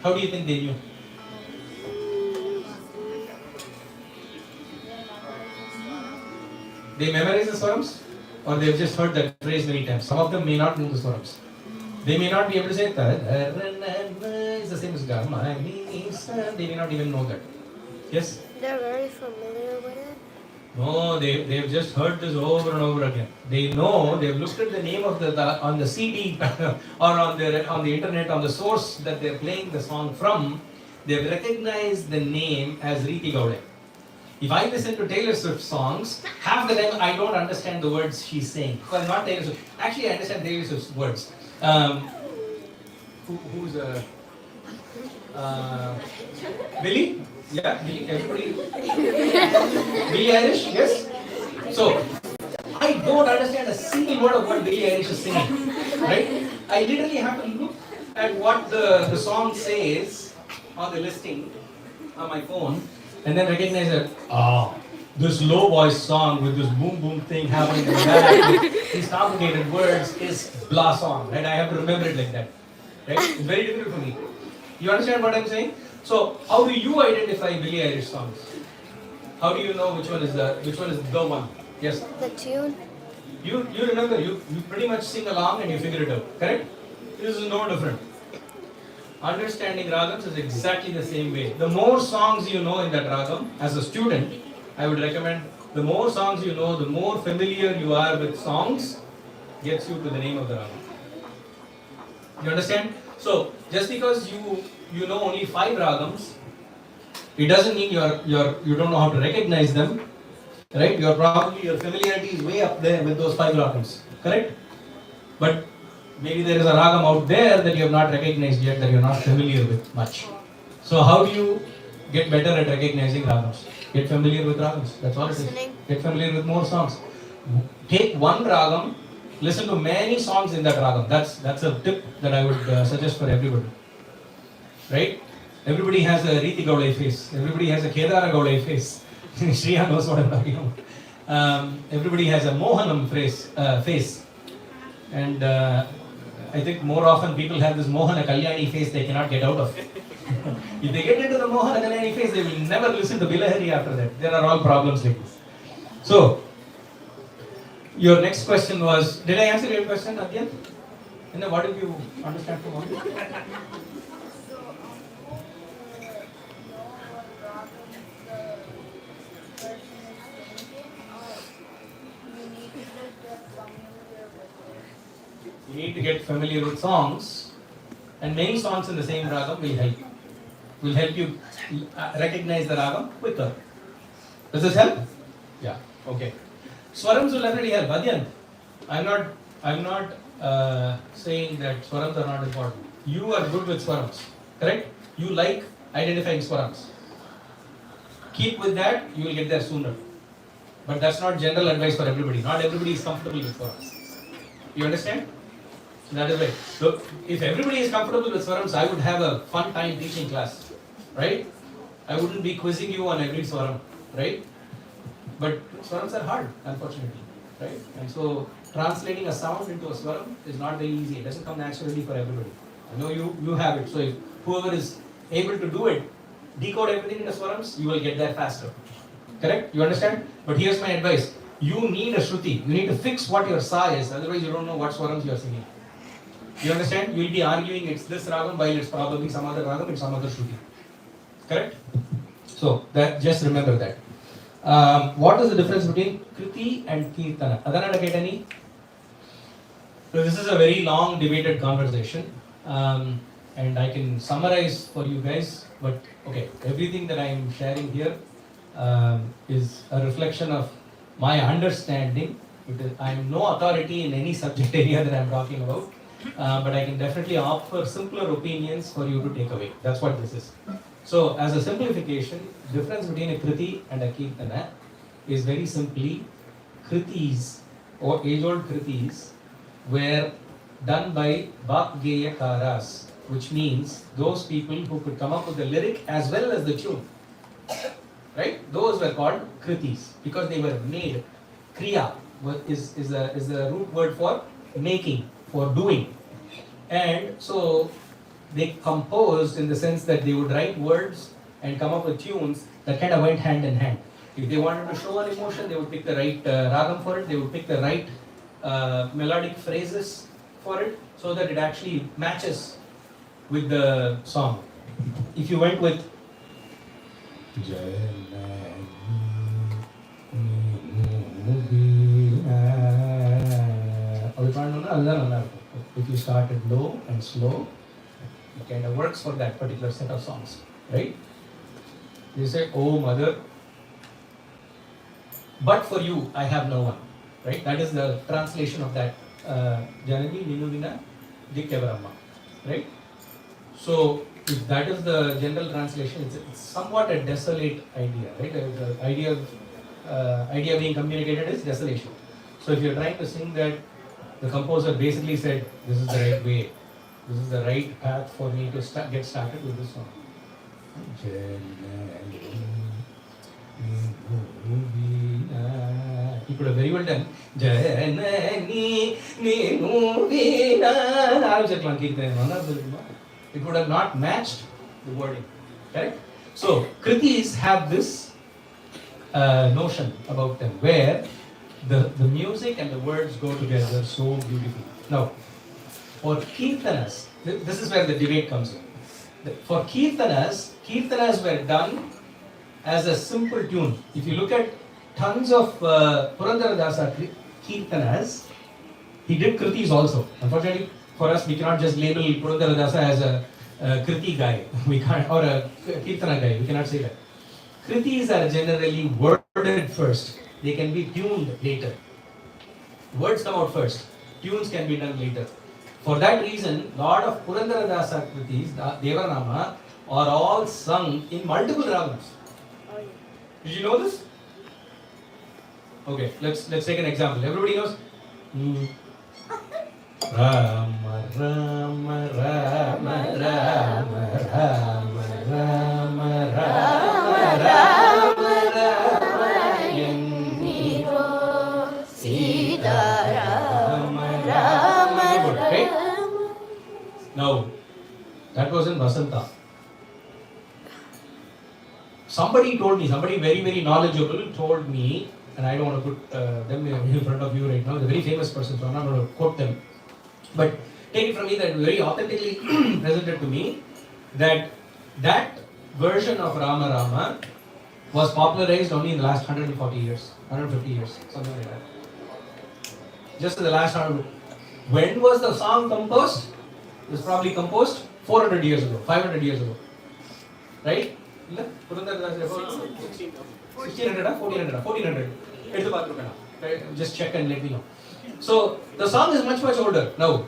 How do you think they knew? They memorize the swarams or they've just heard that phrase many times. Some of them may not know the swarams. They may not be able to say it's the same as Garma. They may not even know that. Yes? They're very familiar with it. No, they've just heard this over and over again. They know, they've looked at the name of the on the CD or on the internet, on the source that they're playing the song from. They've recognized the name as Riti Gaude. If I listen to Taylor Swift songs, half the time I don't understand the words she's saying. Well, not Taylor Swift. Actually, I understand Taylor Swift's words. Who's Billy? Yeah, Billy. Everybody. Billie Eilish, yes. So I don't understand a single word of what Billie Eilish is singing. Right? I literally have to look at what the song says on the listing on my phone, and then recognize that this low voice song with this boom boom thing happening in the back with these complicated words is blah song, right? I have to remember it like that. right? It's very difficult for me. You understand what I'm saying? So how do you identify Billie Eilish songs? How do you know which one is the one? Yes. The tune. You remember, you pretty much sing along and you figure it out, correct? This is no different. Understanding ragams is exactly the same way. The more songs you know in that ragam, as a student, I would recommend the more songs you know, the more familiar you are with songs, gets you to the name of the ragam. You understand? So just because you know only 5 ragams, it doesn't mean you don't know how to recognize them, right? Your familiarity is way up there with those 5 ragams, correct? But maybe there is a ragam out there that you have not recognized yet, that you are not familiar with much. So how do you get better at recognizing ragams? Get familiar with ragams. That's all it is. Get familiar with more songs. Take one ragam, listen to many songs in that ragam. That's a tip that I would suggest for everybody. Right? Everybody has a Riti Gaulai face. Everybody has a Kedara Gaulai face. Shriya knows what I'm talking about. Everybody has a Mohanam face. And I think more often people have this Mohana Kalyani face they cannot get out of. If they get into the Mohana Kalyani face, they will never listen to Bilahari after that. There are all problems like this. So, your next question was, did I answer your question, Adyan? And then what did you understand from all this? You need to get familiar with songs, and many songs in the same ragam will help you recognize the ragam quicker. Does this help? Yeah. Okay. Swarams will definitely help. Adyan, I'm not saying that swarams are not important. You are good with swarams, correct? You like identifying swarams. Keep with that, you will get there sooner. But that's not general advice for everybody. Not everybody is comfortable with swarams. You understand? That is right. So, if everybody is comfortable with swarams, I would have a fun time teaching class, right? I wouldn't be quizzing you on every swaram, right? But swarams are hard, unfortunately, right? And so, translating a sound into a swaram is not very easy. It doesn't come naturally for everybody. I know you have it. So, if whoever is able to do it, decode everything into swarams, you will get there faster. Correct? You understand? But here's my advice. You need a shruti. You need to fix what your sa is. Otherwise, you don't know what swarams you are singing. You understand? You will be arguing it's this ragam while it's probably some other ragam in some other shruti. Correct? So, just remember that. What is the difference between Kriti and Kirtana? Adanada Ketani? So this is a very long debated conversation. And I can summarize for you guys. But okay, everything that I am sharing here is a reflection of my understanding. I am no authority in any subject area that I am talking about. But I can definitely offer simpler opinions for you to take away. That's what this is. So, as a simplification, difference between a Kriti and a Kirtana is very simply Kritis or age-old Kritis were done by Bhakgeyakaras, which means those people who could come up with the lyric as well as the tune. Right? Those were called Kritis because they were made. Kriya is the root word for making, for doing. And so they composed in the sense that they would write words and come up with tunes that kind of went hand in hand. If they wanted to show an emotion, they would pick the right ragam for it, they would pick the right melodic phrases for it so that it actually matches with the song. If you went with if you started low and slow, it kind of works for that particular set of songs, right? You say, oh mother, but for you, I have no one, right? That is the translation of that Janani Ninuvina Dikkavaramma, right? So, if that is the general translation, it's somewhat a desolate idea, right? The idea being communicated is desolation. So, if you're trying to sing that, the composer basically said, this is the right way, this is the right path for me to get started with this song. He could have very well done Janani Ninuvina. It would have not matched the wording. Correct? So, Kritis have this notion about them where the music and the words go together so beautifully. Now, for Kirtanas, this is where the debate comes in. For Kirtanas were done as a simple tune. If you look at tons of Purandaradasa Kirtanas, he did Kritis also. Unfortunately, for us, we cannot just label Purandaradasa as a Kriti guy. We can't, or a Kirtana guy. We cannot say that. Kritis are generally worded first. They can be tuned later. Words come out first. Tunes can be done later. For that reason, lot of Purandaradasa Kritis, Devaranama, are all sung in multiple ragams. Did you know this? Okay, let's take an example. Everybody knows. Rama Rama Rama Rama Rama Rama Rama Rama Rama Yenniro Sita Rama Rama Rama. Now, that was in Vasanta. Somebody told me, somebody very, very knowledgeable told me, and I don't want to put them in front of you right now, the very famous person, so I'm not going to quote them. But take it from me that very authentically presented to me that version of Rama Rama was popularized only in the last 140 years, 150 years, something like that. Just in the last 100. When was the song composed? It was probably composed 400 years ago, 500 years ago. Right? 1600, 1400. Just check and let me know. So the song is much older now.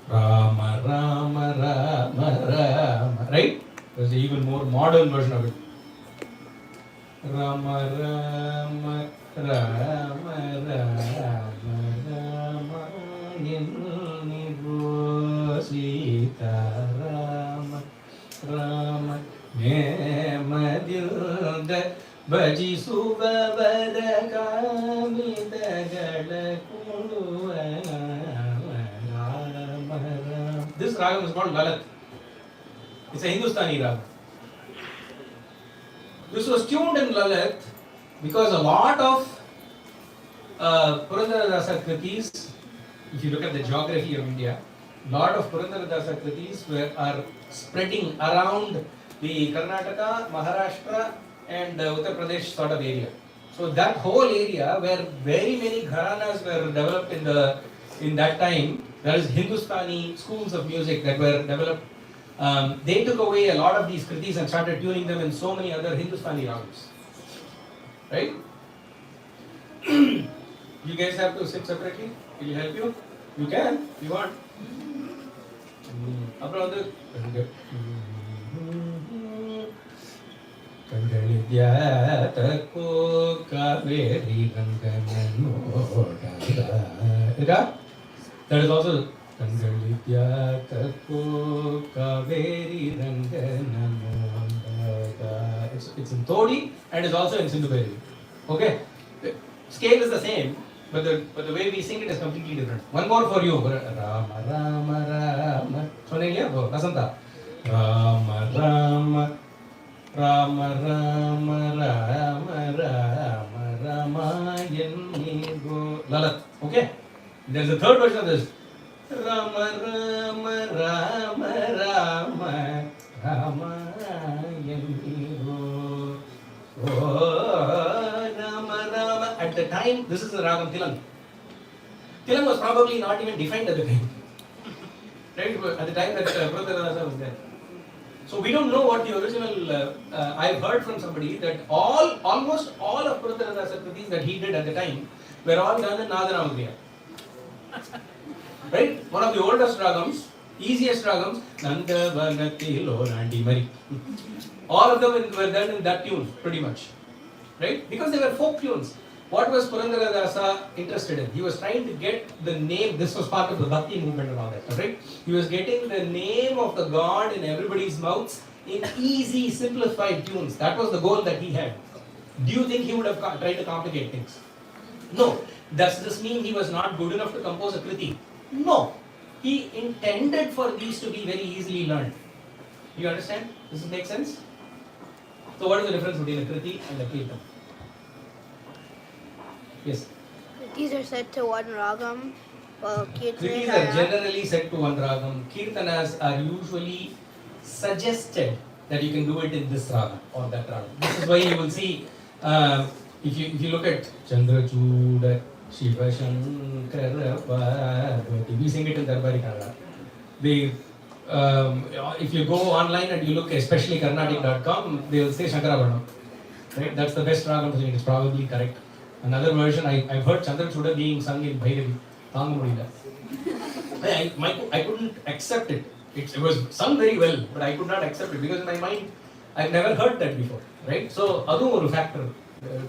Rama Rama Rama Rama. Right? There's an even more modern version of it. Rama Rama Rama Rama Rama Yenniro Sita Rama Rama Nemadilda Bajisuvavara Kamidagala Kuluva. This ragam is called Lalat. It's a Hindustani ragam. This was tuned in Lalat because a lot of Purandaradasa Kritis, if you look at the geography of India, a lot of Purandaradasa Kritis are spreading around the Karnataka, Maharashtra and Uttar Pradesh sort of area. So that whole area where very many gharanas were developed in that time, there is Hindustani schools of music that were developed. They took away a lot of these kritis and started tuning them in so many other Hindustani ragams. Right? You guys have to sit separately? Will you help you? You can, if you want. That is also it's in Todi and it's also in Sindhuberi. Okay? The scale is the same, but the way we sing it is completely different. One more for you. Rama Rama Rama. Vasanta. Rama Rama Rama Rama Rama Rama Rama Yenniro Lalat. Okay? There's a third version of this. Rama Rama Rama Rama Rama Yenniro. Oh Rama Rama. At the time, this is the ragam Tilang. Tilang was probably not even defined at the time. Right? At the time that Purandaradasa was there. So we don't know what the original. I've heard from somebody that almost all of Purandaradasa kritis that he did at the time were all done in Nadanamagriya. Right? One of the oldest ragams, easiest ragams, Nandavanatilo Nandi Mari. All of them were done in that tune, pretty much. Right? Because they were folk tunes. What was Purandaradasa interested in? He was trying to get the name, this was part of the Bhakti movement and all that, right? He was getting the name of the God in everybody's mouths in easy, simplified tunes. That was the goal that he had. Do you think he would have tried to complicate things? No. Does this mean he was not good enough to compose a kriti? No. He intended for these to be very easily learned. You understand? Does this make sense? So what is the difference between a kriti and a kirtan? Yes. These are set to one ragam, while Kritis kirtanas are are generally set to one ragam. Kirtanas are usually suggested that you can do it in this ragam or that ragam. This is why you will see, if you look at Chandra Chuda Shiva Shankara Parvati, we sing it in Darbari Kannada. If you go online and you look, especially Carnatic.com, they will say Shankaravarnam. Right? That's the best ragam to sing. It's probably correct. Another version, I've heard Chandra Chuda being sung in Bhairavi. I couldn't accept it. It was sung very well, but I could not accept it because in my mind, I've never heard that before. Right? So, that's a factor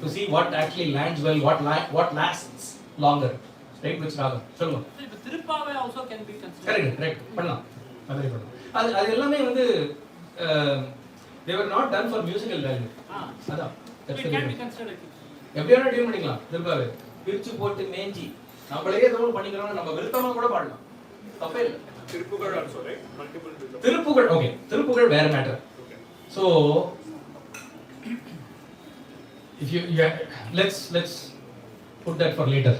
to see what actually lands well, what lasts longer. Right? Which ragam? Solunga. Tiruppaவை also can be considered. Correct. பண்ணலாம். அது எல்லாமே வந்து they were not done for musical value. அதான். It can be considered. எப்படியான tune பண்ணிக்கலாம் திருப்பாவை பிரிச்சு போட்டு மேஞ்சி நம்மளே ஏதோ பண்ணிக்கிறோம் நம்ம விருத்தமா கூட பாடலாம் தப்பே இல்லை Tiruppugal also, right? Multiple Thiruppugazh okay Thiruppugazh வேற matter so if you let's put that for later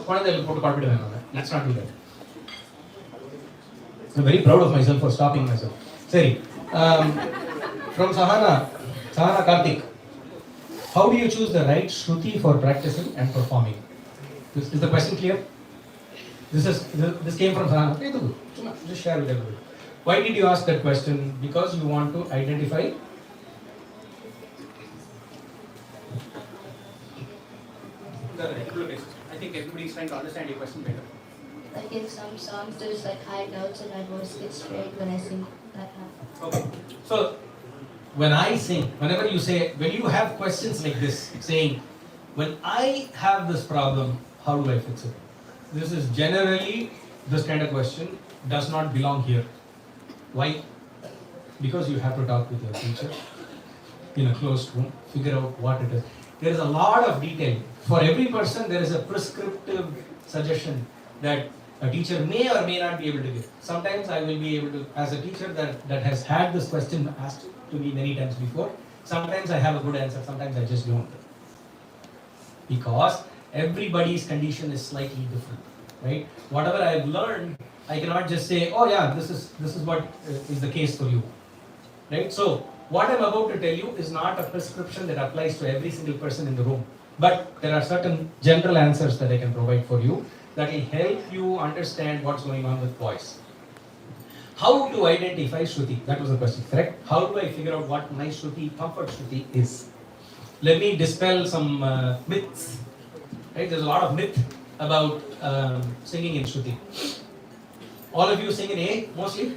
குழந்தைகளுக்கு போட்டு பாடிடுவேன் நான் let's not do that I'm very proud of myself for stopping myself சரி from Sahana Karthik. How do you choose the right shruti for practicing and performing? Is the question clear? This came from Sahana. Just share with everybody. Why did you ask that question? Because you want to identify. I think everybody is trying to understand your question better. Like in some songs, there's like high notes and my voice gets straight when I sing that half. Okay. So when I sing, whenever you say, when you have questions like this, saying, when I have this problem, how do I fix it? This is generally, this kind of question does not belong here. Why? Because you have to talk with your teacher in a closed room, figure out what it is. There is a lot of detail. For every person, there is a prescriptive suggestion that a teacher may or may not be able to give. Sometimes I will be able to, as a teacher that has had this question asked to me many times before, sometimes I have a good answer, sometimes I just don't. Because everybody's condition is slightly different, right? Whatever I've learned, I cannot just say, oh yeah, this is what is the case for you, right? So what I'm about to tell you is not a prescription that applies to every single person in the room, but there are certain general answers that I can provide for you that will help you understand what's going on with voice. How to identify Shruti? That was the question, correct? How do I figure out what my Shruti, comfort Shruti is? Let me dispel some myths. Right? There's a lot of myth about singing in Shruti. All of you sing in A mostly.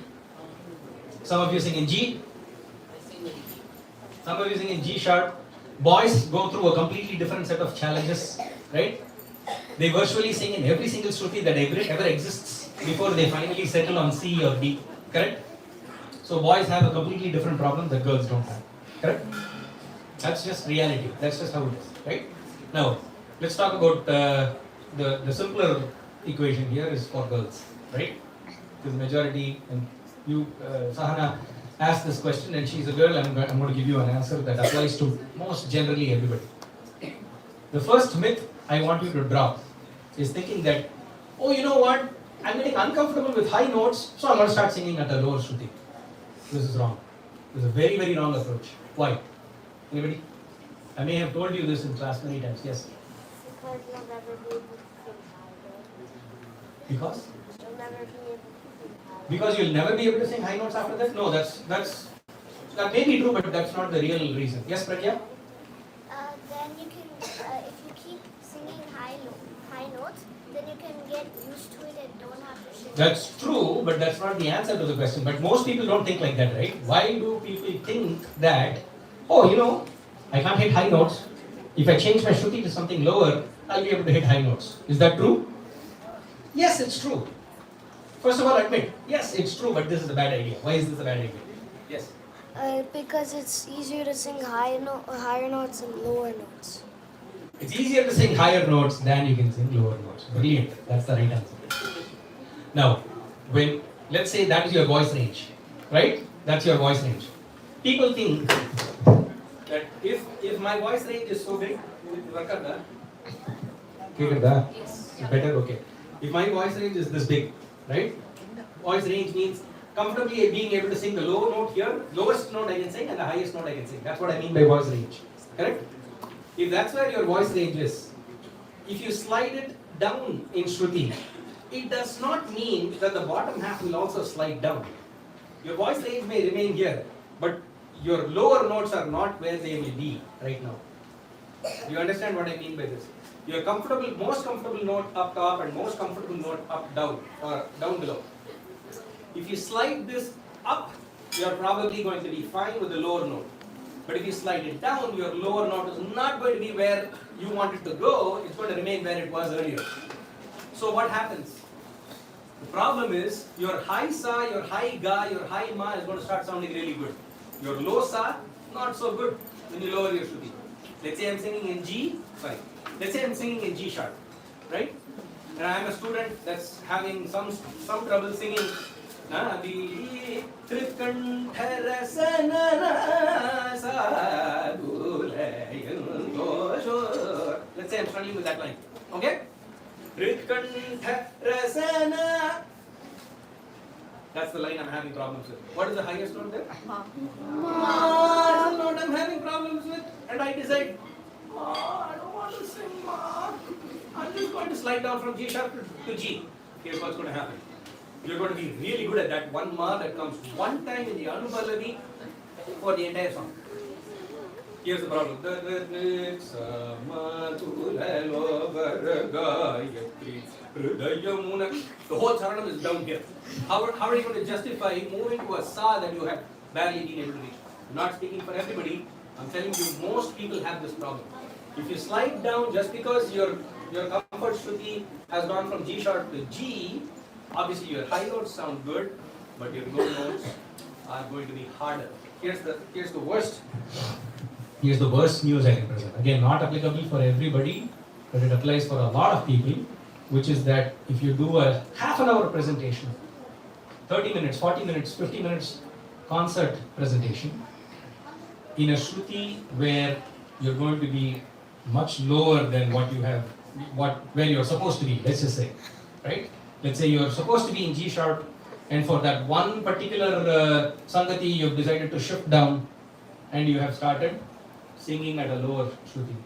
Some of you sing in G. Some of you sing in G sharp. Boys go through a completely different set of challenges, right? They virtually sing in every single Shruti that ever exists before they finally settle on C or D, correct? So boys have a completely different problem that girls don't have, correct? That's just reality, that's just how it is, right? Now, let's talk about the simpler equation here is for girls, right? Because majority, and you, Sahana asked this question and she's a girl, I'm going to give you an answer that applies to most generally everybody. The first myth I want you to drop is thinking that, oh, you know what, I'm getting uncomfortable with high notes, so I'm going to start singing at a lower Shruti. This is wrong. This is a very, very wrong approach. Why? Anybody? I may have told you this in class many times. Yes? Because you'll never be able to sing high. Because? You'll never be able to sing high. Because you'll never be able to sing high notes after that? No, that may be true, but that's not the real reason. Yes, Pragya? Then you can, if you keep singing high notes, then you can get used to it and don't have to sing. That's true, but that's not the answer to the question. But most people don't think like that, right? Why do people think that, oh, you know, I can't hit high notes. If I change my Shruti to something lower, I'll be able to hit high notes. Is that true? Yes, it's true. First of all, admit, yes, it's true, but this is a bad idea. Why is this a bad idea? Yes. Because it's easier to sing higher notes than lower notes. It's easier to sing higher notes than you can sing lower notes. Brilliant. That's the right answer. Now, let's say that is your voice range, right? That's your voice range. People think that if my voice range is so big, yes. Better, okay. If my voice range is this big, right? Voice range means comfortably being able to sing the low note here, lowest note I can sing and the highest note I can sing. That's what I mean by voice range. Correct? If that's where your voice range is, if you slide it down in Shruti, it does not mean that the bottom half will also slide down. Your voice range may remain here, but your lower notes are not where they will be right now. Do you understand what I mean by this? Your most comfortable note up top and most comfortable note up down or down below. If you slide this up, you are probably going to be fine with the lower note. But if you slide it down, your lower note is not going to be where you want it to go. It's going to remain where it was earlier. So what happens? The problem is your high sa, your high ga, your high ma is going to start sounding really good. Your low sa, not so good when you lower your shruti. Let's say I'm singing in G, fine. Let's say I'm singing in G sharp, right? And I'm a student that's having some trouble singing. Let's say I'm struggling with that line. Okay? That's the line I'm having problems with. What is the highest note there? Ma. Ma is the note I'm having problems with. And I decide, I don't want to sing Ma. I'm just going to slide down from G sharp to G. Here's what's going to happen. You're going to be really good at that one Ma that comes one time in the Anupallavi for the entire song. Here's the problem. The whole charanam is down here. How are you going to justify moving to a sa that you have barely been able to reach? I'm not speaking for everybody. I'm telling you, most people have this problem. If you slide down just because your comfort shruti has gone from G sharp to G, obviously your high notes sound good, but your low notes are going to be harder. Here's the worst. Here's the worst news I can present. Again, not applicable for everybody, but it applies for a lot of people, which is that if you do a half an hour presentation, 30 minutes, 40 minutes, 50 minutes concert presentation, in a shruti where you're going to be much lower than what you have, where you're supposed to be, let's just say, right? Let's say you're supposed to be in G sharp, and for that one particular sangati, you've decided to shift down, and you have started singing at a lower shruti.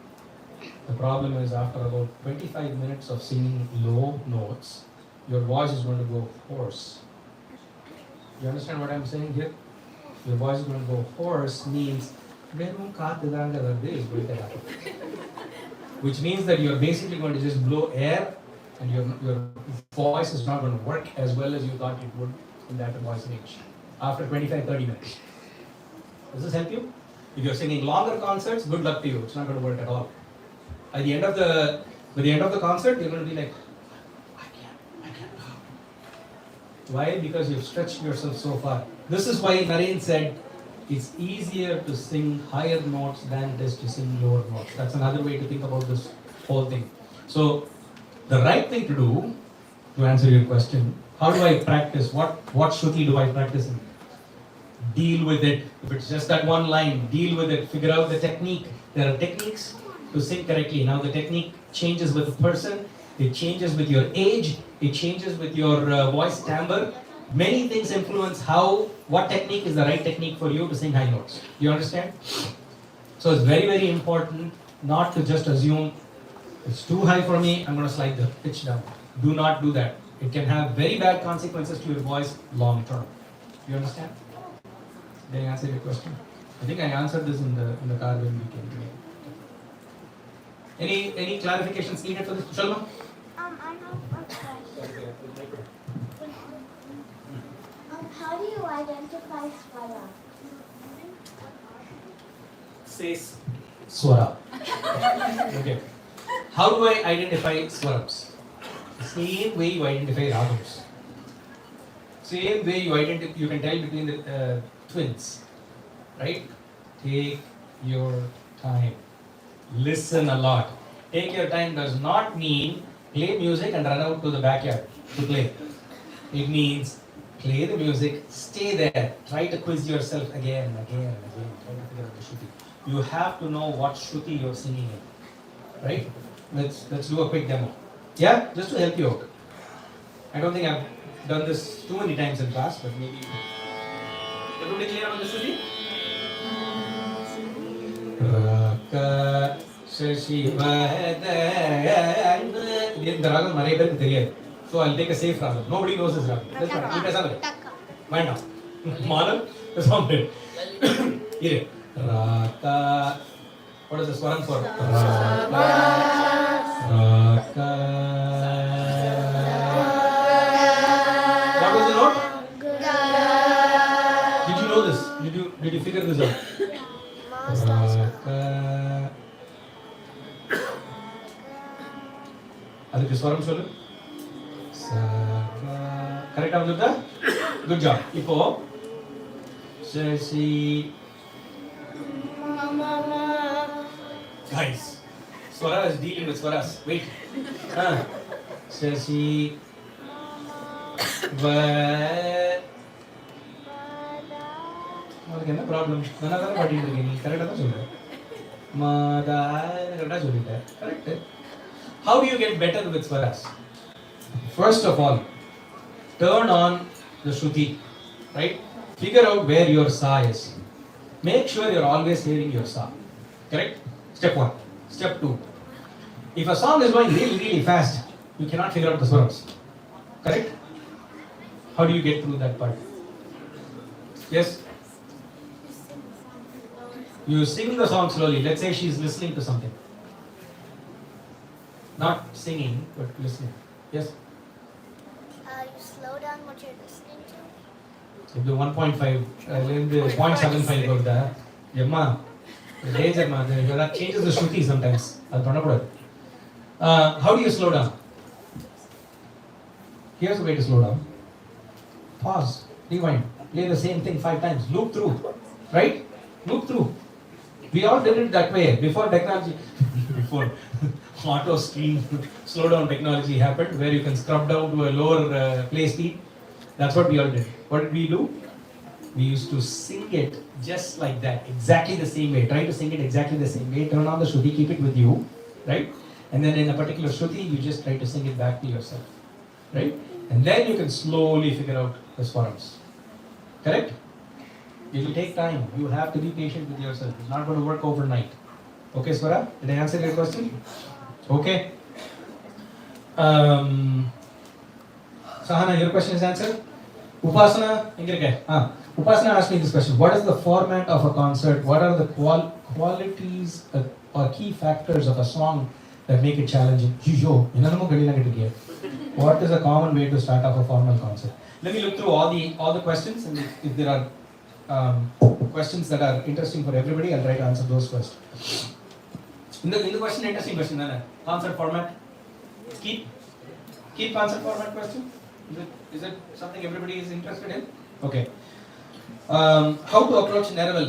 The problem is after about 25 minutes of singing low notes, your voice is going to go hoarse. You understand what I'm saying here? Your voice is going to go hoarse means is going to happen. Which means that you're basically going to just blow air and your voice is not going to work as well as you thought it would in that voice range after 25-30 minutes. Does this help you? If you're singing longer concerts, good luck to you. It's not going to work at all. At the end of the concert, you're going to be like, I can't. Why? Because you've stretched yourself so far. This is why Naren said it's easier to sing higher notes than it is to sing lower notes. That's another way to think about this whole thing. So the right thing to do, to answer your question, how do I practice? What shruti do I practice in? Deal with it. If it's just that one line, deal with it. Figure out the technique. There are techniques to sing correctly. Now the technique changes with the person. It changes with your age. It changes with your voice timbre. Many things influence what technique is the right technique for you to sing high notes. You understand? So it's very, very important not to just assume it's too high for me, I'm going to slide the pitch down. Do not do that. It can have very bad consequences to your voice long term. You understand? Did I answer your question? I think I answered this in the car when we came today. Any clarifications needed for this? Shalma? I have a question. How do you identify swara? Says swara. Okay. How do I identify swarams? Same way you identify ragams. Same way you can tell between the twins, right? Take your time. Listen a lot. Take your time does not mean play music and run out to the backyard to play. It means play the music, stay there, try to quiz yourself again and again and again, try to figure out the Shruti. You have to know what Shruti you're singing in. Right? Let's do a quick demo. Yeah? Just to help you out. I don't think I've done this too many times in class, but maybe. Everybody clear on the Shruti? Raka இந்த ராகம் நிறைய பேருக்கு தெரியாது. So I'll take a safe ragam. Nobody knows this ragam. That's fine. You guys are good. வேண்டாம். மானம் sound it. இரு. Raka. What is the swaram for? Raka. Raka. What was the note? Did you know this? Did you figure this out? Raka. அதுக்கு ஸ்வரம் சொல்லு. கரெக்டா வந்துட்டா? Good job. இப்போ Shashi. Guys, Swara is dealing with Swaras. Wait. Shashi. உங்களுக்கு என்ன problem? நல்லா தானே பாடிட்டு இருக்கீங்க. நீ கரெக்டா தான் சொல்ற. மாதா கரெக்டா சொல்லிட்ட. Correct. How do you get better with Swaras? First of all, turn on the Shruti, right? Figure out where your sa is. Make sure you're always hearing your sa. Correct? Step 1. Step 2. If a song is going really, really fast, you cannot figure out the swarams. Correct? How do you get through that part? Yes? You sing the song slowly. Let's say she's listening to something. Not singing, but listening. Yes? You slow down what you're listening to. ಇದು 1.5 ಅಲ್ಲಿಂದ 0.75 ಹೋಗ್ತಾ ಯಮ್ಮ danger ಮಾತ್ರ that changes the shruti sometimes ಅದು ಮಾಡಬಹುದು. How do you slow down? Here's the way to slow down. Pause, rewind, play the same thing 5 times, loop through, right? Loop through. We all did it that way before technology before auto screen slow down technology happened, where you can scrub down to a lower play speed. That's what we all did. What did we do? We used to sing it just like that, exactly the same way. Try to sing it exactly the same way. Turn on the Shruti, keep it with you, right? And then in a particular Shruti, you just try to sing it back to yourself, right? And then you can slowly figure out the swarams. Correct? It will take time. You have to be patient with yourself. It's not going to work overnight. Okay, Swara? Did I answer your question? Okay. Sahana, your question is answered? Upasana, Upasana asked me this question. What is the format of a concert? What are the qualities or key factors of a song that make it challenging? What is a common way to start off a formal concert? Let me look through all the questions, and if there are questions that are interesting for everybody, I'll try to answer those first. In the question, interesting question, concert format. Keep concert format question. Is it something everybody is interested in? Okay. How to approach Neraval?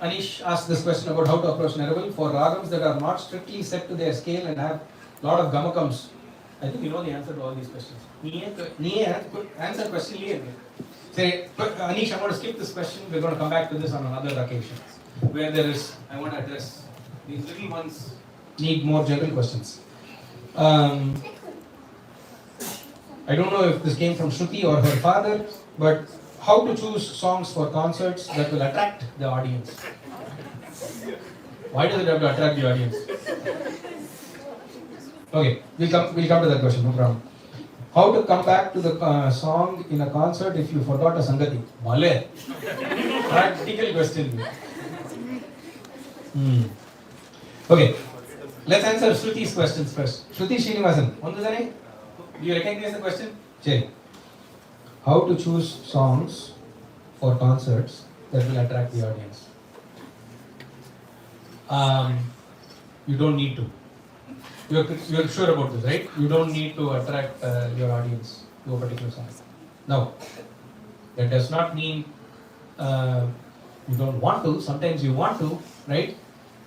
Anish asked this question about how to approach Neraval for ragams that are not strictly set to their scale and have a lot of gamakams. I think you know the answer to all these questions. Answer question. Say, Anish, I want to skip this question. We're going to come back to this on another occasion. Where there is, I want to address these little ones. Need more general questions. I don't know if this came from Shruti or her father, but how to choose songs for concerts that will attract the audience? Why does it have to attract the audience? Okay, we'll come to that question, no problem. How to come back to the song in a concert if you forgot a sangati? Male. Practical question. Okay, let's answer Shruti's questions first. Shruti Srinivasan, do you recognize the question? Jay. How to choose songs for concerts that will attract the audience? You don't need to. You're sure about this, right? You don't need to attract your audience to a particular song. Now, that does not mean you don't want to. Sometimes you want to, right?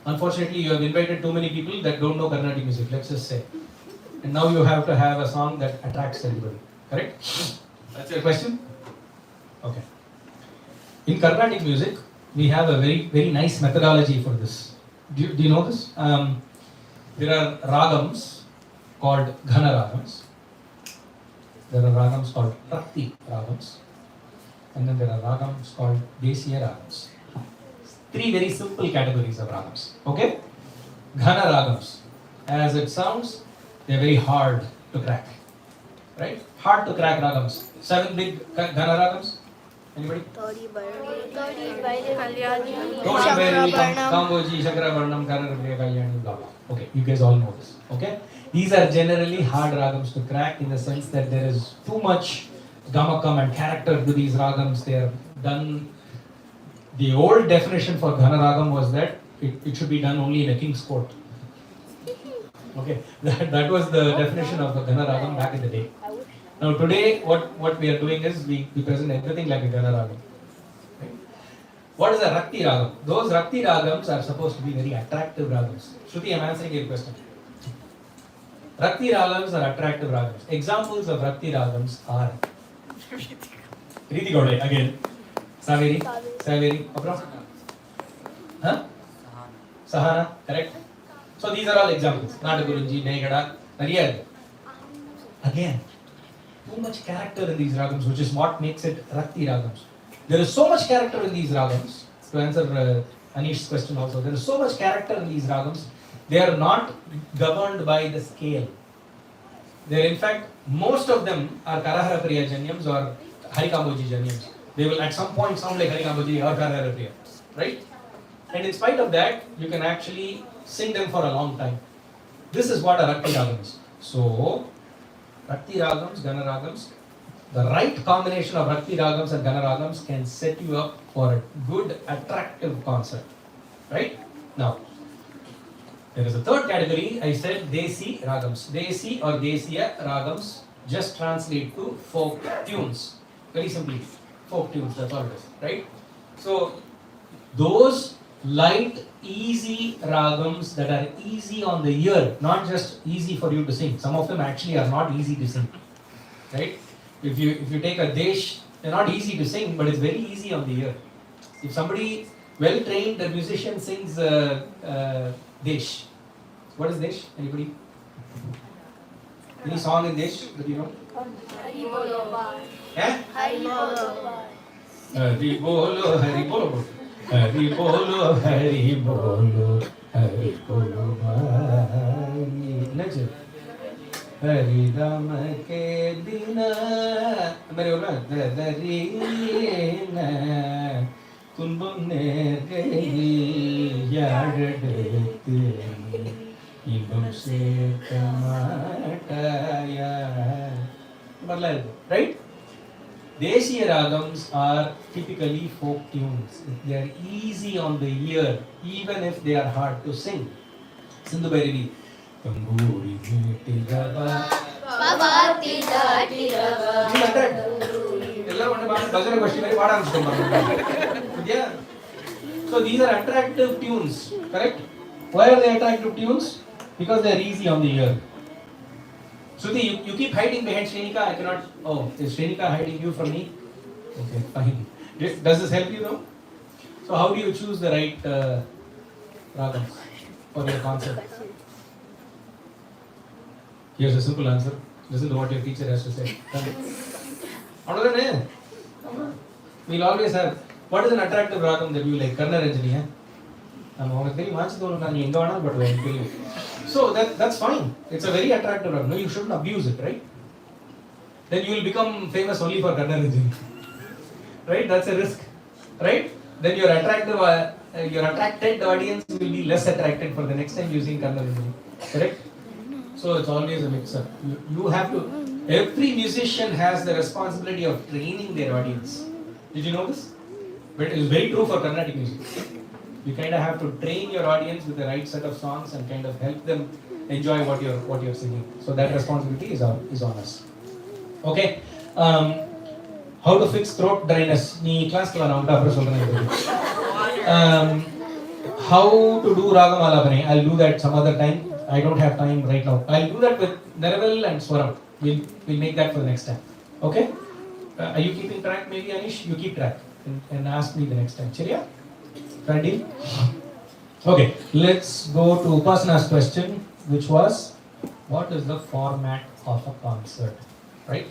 Unfortunately, you have invited too many people that don't know Carnatic music, let's just say. And now you have to have a song that attracts everybody. Correct? That's your question? Okay. In Carnatic music, we have a very, very nice methodology for this. Do you know this? There are ragams called Ghana ragams. There are ragams called Rakti ragams. And then there are ragams called Desiya ragams. Three very simple categories of ragams. Okay? Ghana ragams. As it sounds, they are very hard to crack. Right? Hard to crack ragams. 7 big Ghana ragams. Anybody? Todi Bhairavi, Kamboji, Shankaravarnam, Karanapriya, Kalyani, blah blah. Okay, you guys all know this. Okay? These are generally hard ragams to crack in the sense that there is too much gamakam and character to these ragams. They are done. The old definition for Ghana ragam was that it should be done only in a king's court. Okay, that was the definition of the Ghana ragam back in the day. Now today, what we are doing is we present everything like a Ghana ragam. Right? What is a Rakti ragam? Those Rakti ragams are supposed to be very attractive ragams. Shruti, I'm answering your question. Rakti ragams are attractive ragams. Examples of Rakti ragams are Riti Gaudai again. Saveri, Apra? Huh? Sahana, correct? So these are all examples. Nadagurinji, Negada, Nariyad. Again, too much character in these ragams, which is what makes it Rakti ragams. There is so much character in these ragams. To answer Anish's question also, there is so much character in these ragams. They are not governed by the scale. They are, in fact, most of them are Karahara Priya Janyams or Harikamboji Janyams. They will at some point sound like Harikamboji or Karahara Priya. Right? And in spite of that, you can actually sing them for a long time. This is what a Rakti ragam is. So, Rakti ragams, Ghana ragams, the right combination of Rakti ragams and Ghana ragams can set you up for a good, attractive concert. Right? Now, there is a third category. I said Desi ragams. Desi or Desiya ragams just translate to folk tunes. Very simply, folk tunes, that's all it is. Right? So, those light, easy ragams that are easy on the ear, not just easy for you to sing. Some of them actually are not easy to sing. Right? If you take a desh, they're not easy to sing, but it's very easy on the ear. If somebody well-trained, the musician sings desh. What is desh? Anybody? Any song in desh that you know? Hari Bolo. Eh? Hari Bolo. Hari Bolo, Hari Bolo. Hari Bolo, Hari Bolo, Hari Bolo, Hari. Next. Hari Rama ke bina. Mere hola. Darina. Tumbam nergei yadadete. Ibam se kamataya. Right? Desiya ragams are typically folk tunes. They are easy on the ear, even if they are hard to sing. Sindhu Bhairavi. Tamburi Tirava. Babati Tirava. Yeah. So these are attractive tunes, correct? Why are they attractive tunes? Because they are easy on the ear. Shruti, you keep hiding behind Shrenika. I cannot. Oh, is Shrenika hiding you from me? Okay, fine. Does this help you though? So how do you choose the right ragams for your concert? Here's a simple answer. Listen to what your teacher has to say. We'll always have. What is an attractive ragam that you like? Karna Ranjani, So that's fine. It's a very attractive ragam. No, you shouldn't abuse it, right? Then you will become famous only for Karna Ranjani. Right? That's a risk. Right? Then your attracted audience will be less attracted for the next time you sing Karna Ranjani. Correct? So it's always a mix-up. You have to. Every musician has the responsibility of training their audience. Did you know this? But it is very true for Carnatic music. You kind of have to train your audience with the right set of songs and kind of help them enjoy what you're singing. So that responsibility is on us. Okay. How to fix throat dryness? Nee class la na unta apra solranga. how to do Ragam Alapane, I'll do that some other time. I don't have time right now. I'll do that with Naravel and Swaram. We'll make that for the next time. Okay? Are you keeping track? Maybe Anish, you keep track and ask me the next time. Chiriya? Fair deal? Okay, let's go to Upasana's question, which was, what is the format of a concert? Right?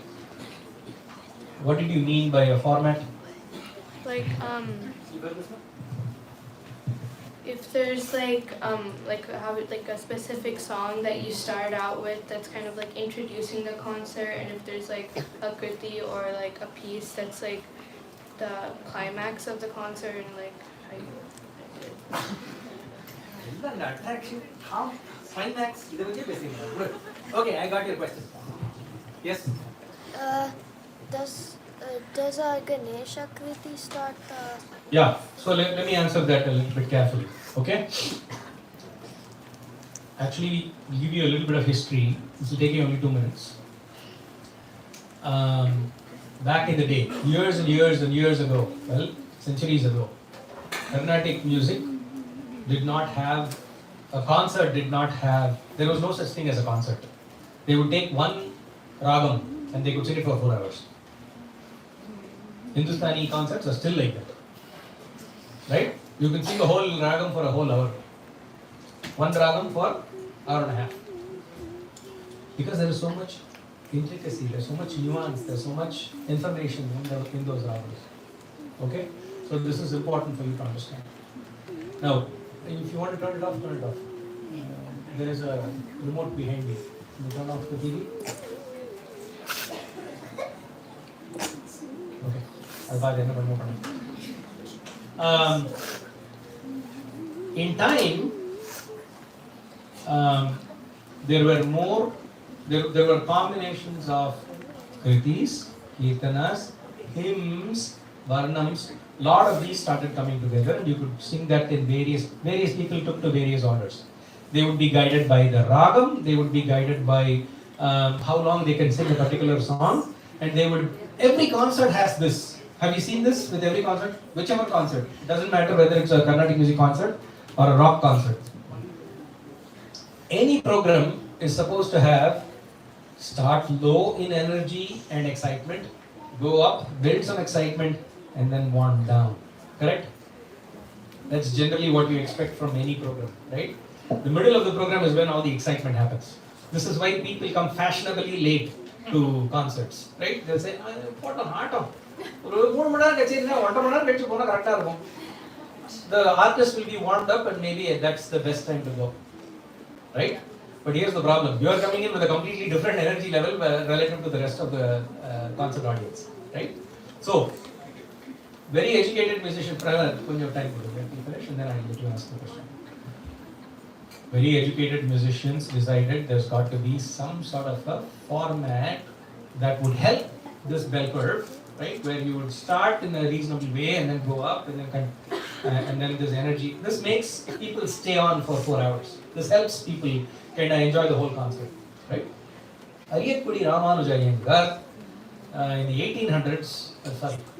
What did you mean by a format? Like if there's like how like a specific song that you start out with that's kind of like introducing the concert, and if there's like a kriti or like a piece that's like the climax of the concert, and like how you attraction, how, climax, okay, I got your question. Yes? Does a Ganesha Kriti start Yeah, so let me answer that a little bit carefully. Okay? Actually, we'll give you a little bit of history. This will take you only 2 minutes. Back in the day, years and years and years ago, well, centuries ago, Carnatic music did not have, a concert did not have, there was no such thing as a concert. They would take one ragam and they could sing it for 4 hours. Hindustani concerts are still like that. Right? You can sing a whole ragam for a whole hour. One ragam for an hour and a half. Because there is so much intricacy, there's so much nuance, there's so much information in those ragams. Okay? So this is important for you to understand. Now, if you want to turn it off, turn it off. There is a remote behind me. Can you turn off the TV? Okay. I'll buy the other one more. In time, there were combinations of kritis, kirtanas, hymns, varnams. Lot of these started coming together, and you could sing that in various people took to various orders. They would be guided by the ragam, they would be guided by how long they can sing a particular song, and every concert has this. Have you seen this with every concert? Whichever concert. It doesn't matter whether it's a Carnatic music concert or a rock concert. Any program is supposed to have start low in energy and excitement, go up, build some excitement, and then wind down. Correct? That's generally what you expect from any program, right? The middle of the program is when all the excitement happens. This is why people come fashionably late to concerts, right? They'll say, what an art. The artist will be warmed up and maybe that's the best time to go, right? But here's the problem. You are coming in with a completely different energy level relative to the rest of the concert audience, right? So, very educated musician, Pranad, when you have time to finish and then I'll let you ask the question. Very educated musicians decided there's got to be some sort of a format that would help this bell curve, right? Where you would start in a reasonable way and then go up and then there's energy. This makes people stay on for 4 hours. This helps people kind of enjoy the whole concert, right? Ariyapudi Ramanuja Iyengar, in the 1800s,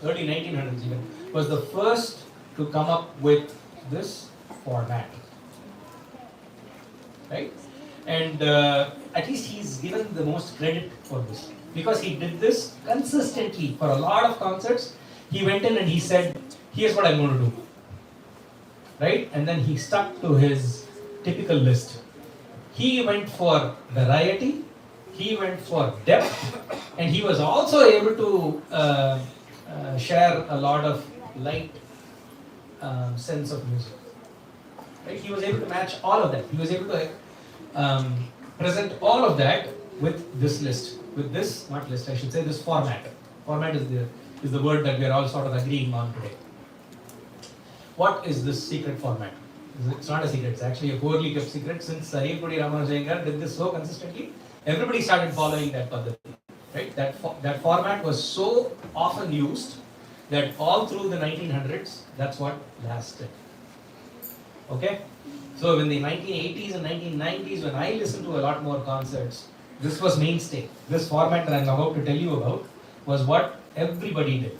early 1900s even, was the first to come up with this format, right? And at least he's given the most credit for this because he did this consistently for a lot of concerts. He went in and he said, here's what I'm going to do, right? And then he stuck to his typical list. He went for variety, he went for depth, and he was also able to share a lot of light sense of music. Right? He was able to match all of that. He was able to present all of that with this list, with this, not list, I should say this format. Format is the word that we are all sort of agreeing on today. What is this secret format? It's not a secret, it's actually a poorly kept secret. Since Ariyapudi Ramanuja Iyengar did this so consistently, everybody started following that pattern. Right? That format was so often used that all through the 1900s, that's what lasted. Okay? So in the 1980s and 1990s, when I listened to a lot more concerts, this was mainstay. This format that I'm about to tell you about was what everybody did.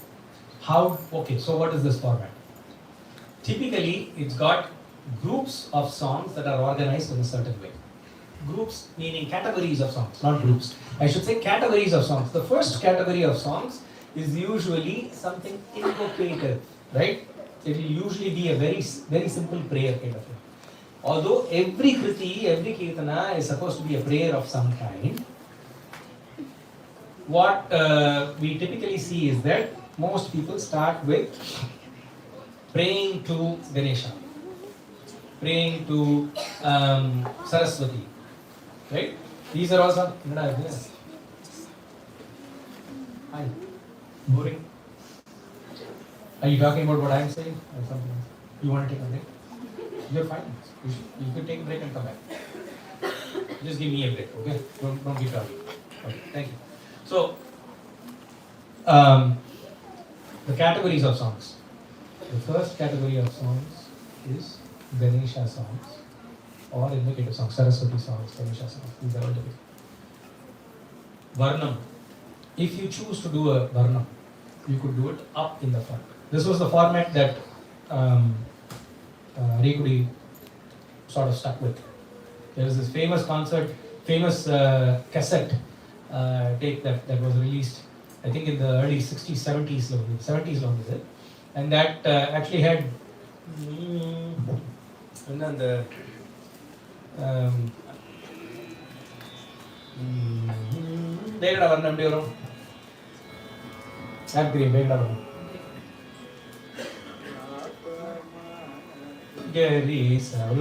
Okay, so what is this format? Typically, it's got groups of songs that are organized in a certain way. Groups meaning categories of songs, not groups. I should say categories of songs. The first category of songs is usually something invocative, right? It will usually be a very simple prayer kind of thing. Although every kriti, every kirtana is supposed to be a prayer of some kind, what we typically see is that most people start with praying to Ganesha, praying to Saraswati, right? These are also. Hi. Boring. Are you talking about what I am saying or something else? You want to take a break? You're fine. You can take a break and come back. Just give me a break, okay? Don't keep talking. Okay, thank you. So, the categories of songs. The first category of songs is Ganesha songs or invocative songs, Saraswati songs, Ganesha songs. These are all the Varnam. If you choose to do a Varnam, you could do it up in the front. This was the format that Rekudi sort of stuck with. There was this famous cassette tape that was released, I think in the early 60s, 70s long is it? And that actually had and then the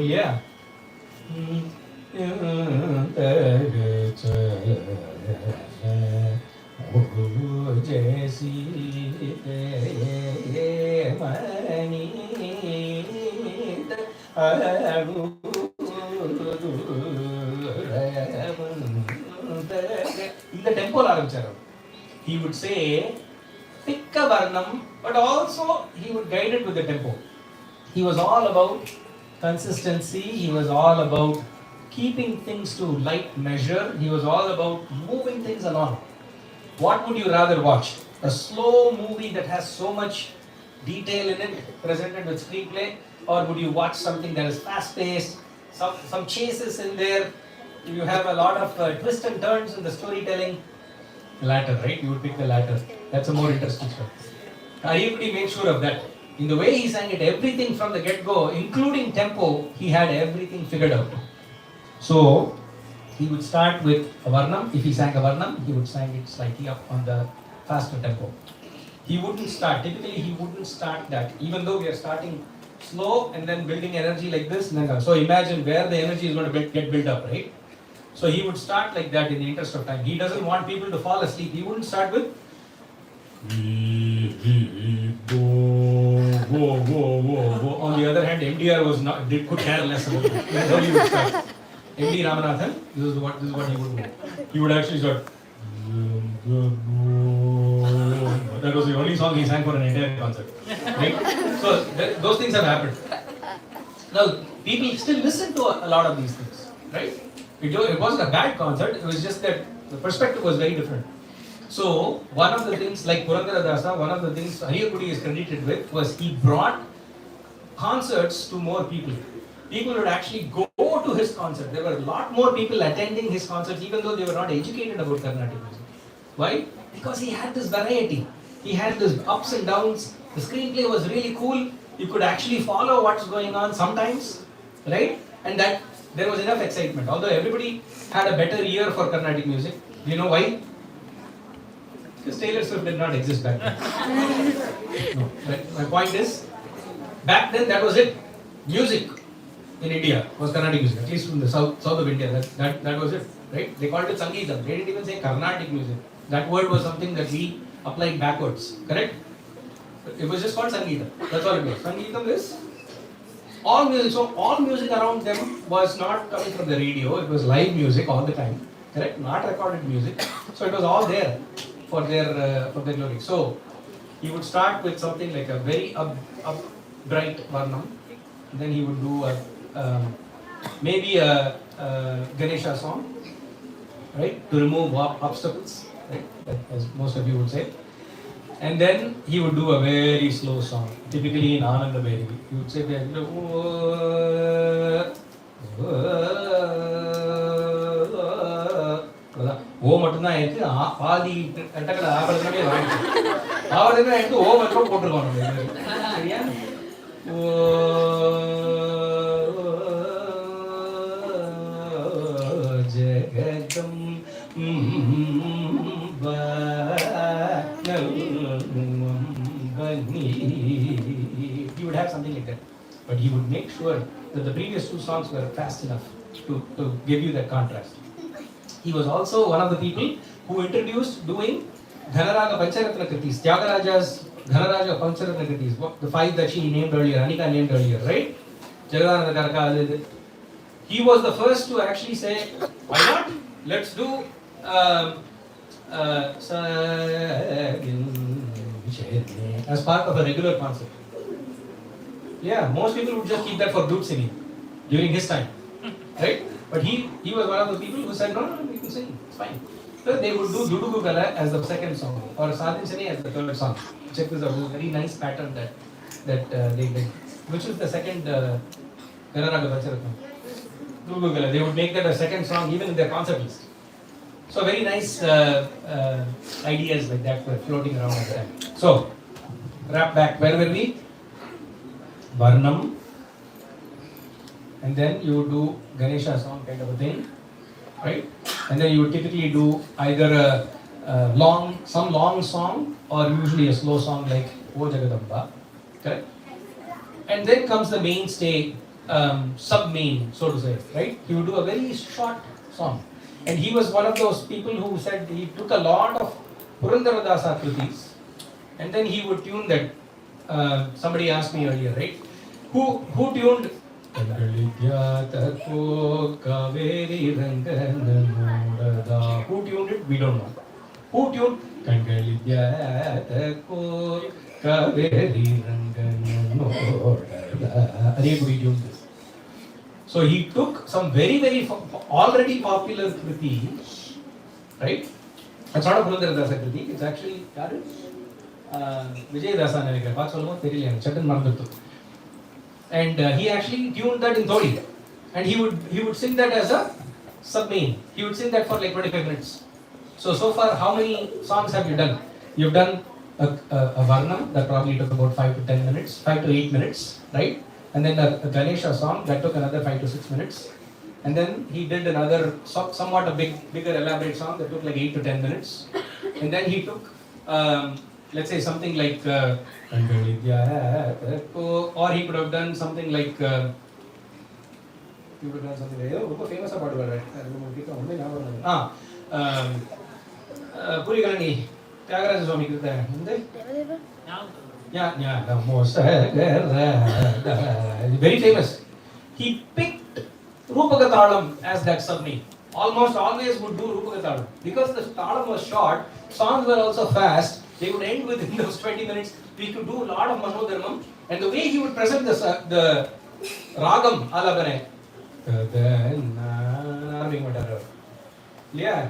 yeah. In the tempo ஆரம்பிச்சாரு. He would say pick a varnam, but also he would guide it with the tempo. He was all about consistency, he was all about keeping things to light measure, he was all about moving things along. What would you rather watch? A slow movie that has so much detail in it, presented with screenplay, or would you watch something that is fast-paced, some chases in there, you have a lot of twists and turns in the storytelling? The latter, right? You would pick the latter. That's a more interesting story. Everybody made sure of that. In the way he sang it, everything from the get-go, including tempo, he had everything figured out. So, he would start with a varnam. If he sang a varnam, he would sing it slightly up on the faster tempo. Typically he wouldn't start that, even though we are starting slow and then building energy like this. So imagine where the energy is going to get built up, right? So he would start like that in the interest of time. He doesn't want people to fall asleep. He wouldn't start with whoa. On the other hand, MDR could care less about it. That's how he would start. MD Ramanathan, this is what he would do. He would actually start. That was the only song he sang for an entire concert. Right? So those things have happened. Now, people still listen to a lot of these things, right? It wasn't a bad concert, it was just that the perspective was very different. So, one of the things, like Purandara Dasa, one of the things Ariyakudi is credited with was he brought concerts to more people. People would actually go to his concert. There were a lot more people attending his concerts, even though they were not educated about Carnatic music. Why? Because he had this variety. He had this ups and downs. The screenplay was really cool. You could actually follow what's going on sometimes, right? And that there was enough excitement. Although everybody had a better ear for Carnatic music. Do you know why? Because Taylor Swift did not exist back then. No, but my point is, back then that was it. Music in India was Carnatic music, at least from the south of India. That was it, right? They called it Sangeetam. They didn't even say Carnatic music. That word was something that we applied backwards, correct? It was just called Sangeetam. That's all it was. Sangeetam is all music. So all music around them was not coming from the radio. It was live music all the time, correct? Not recorded music. So it was all there for their glory. So he would start with something like a very bright varnam. Then he would do maybe a Ganesha song, right, to remove obstacles, right, as most of you would say. And then he would do a very slow song, typically in Ananda Bhairavi. He would say that, ஓ மட்டும்தான் இருக்கு பாதி கட்டக்கடை ஆபரத்தனமே வாங்கிட்டு ஆபரத்தனை எடுத்து ஓ மட்டும் போட்டிருக்கோம் நம்ம சரியா ஓ ஜெகதம் he would have something like that, but he would make sure that the previous two songs were fast enough to give you that contrast. He was also one of the people who introduced doing Dhanaraga Pancharatna Kritis, Tyagaraja's Dhanaraja Pancharatna Kritis, the five that she named earlier, Anika named earlier, right? Jagadananda Karaka. He was the first to actually say, why not? Let's do as part of a regular concert. Yeah, most people would just keep that for group singing during his time, right? But he was one of the people who said, no, you can sing, it's fine. So they would do Dudugu Gala as the second song, or Sadhin Sani as the third song. Check this out, it's a very nice pattern that they did. Which is the second Ganaraga Pancharatnam? Dudugu Gala. They would make that a second song even in their concert list. So very nice ideas like that were floating around at the time. So, wrap back, where were we? Varnam. And then you would do Ganesha song kind of a thing, right? And then you would typically do either some long song or usually a slow song like O Jagadamba, correct? And then comes the mainstay, sub-main, so to say, right? He would do a very short song. And he was one of those people who said he took a lot of Purandaradasa kritis and then he would tune that. Somebody asked me earlier, right? Who tuned? Who tuned it? We don't know. Who tuned? Anybody tuned this? So he took some very already popular kriti, right? It's not a Purandaradasa kriti, it's actually Vijayadasa Navika, Chattan Maranduttu. And he actually tuned that in Thodi. And he would sing that as a sub-main. He would sing that for like 25 minutes. So far, how many songs have you done? You've done a Varnam, that probably took about 5 to 10 minutes, 5 to 8 minutes, right? And then a Ganesha song, that took another 5 to 6 minutes. And then he did another, somewhat a bigger elaborate song that took like 8 to 10 minutes. And then he took, let's say something like, or he could have done something like, famous about it. Purigalani, Tyagaraja Swami Kirtha. Very famous. He picked Rupagatalam as that sub-main. Almost always would do Rupagatalam. Because the talam was short, songs were also fast, they would end within those 20 minutes. We could do a lot of Manodharmam. And the way he would present the Ragam Alabane. Yeah.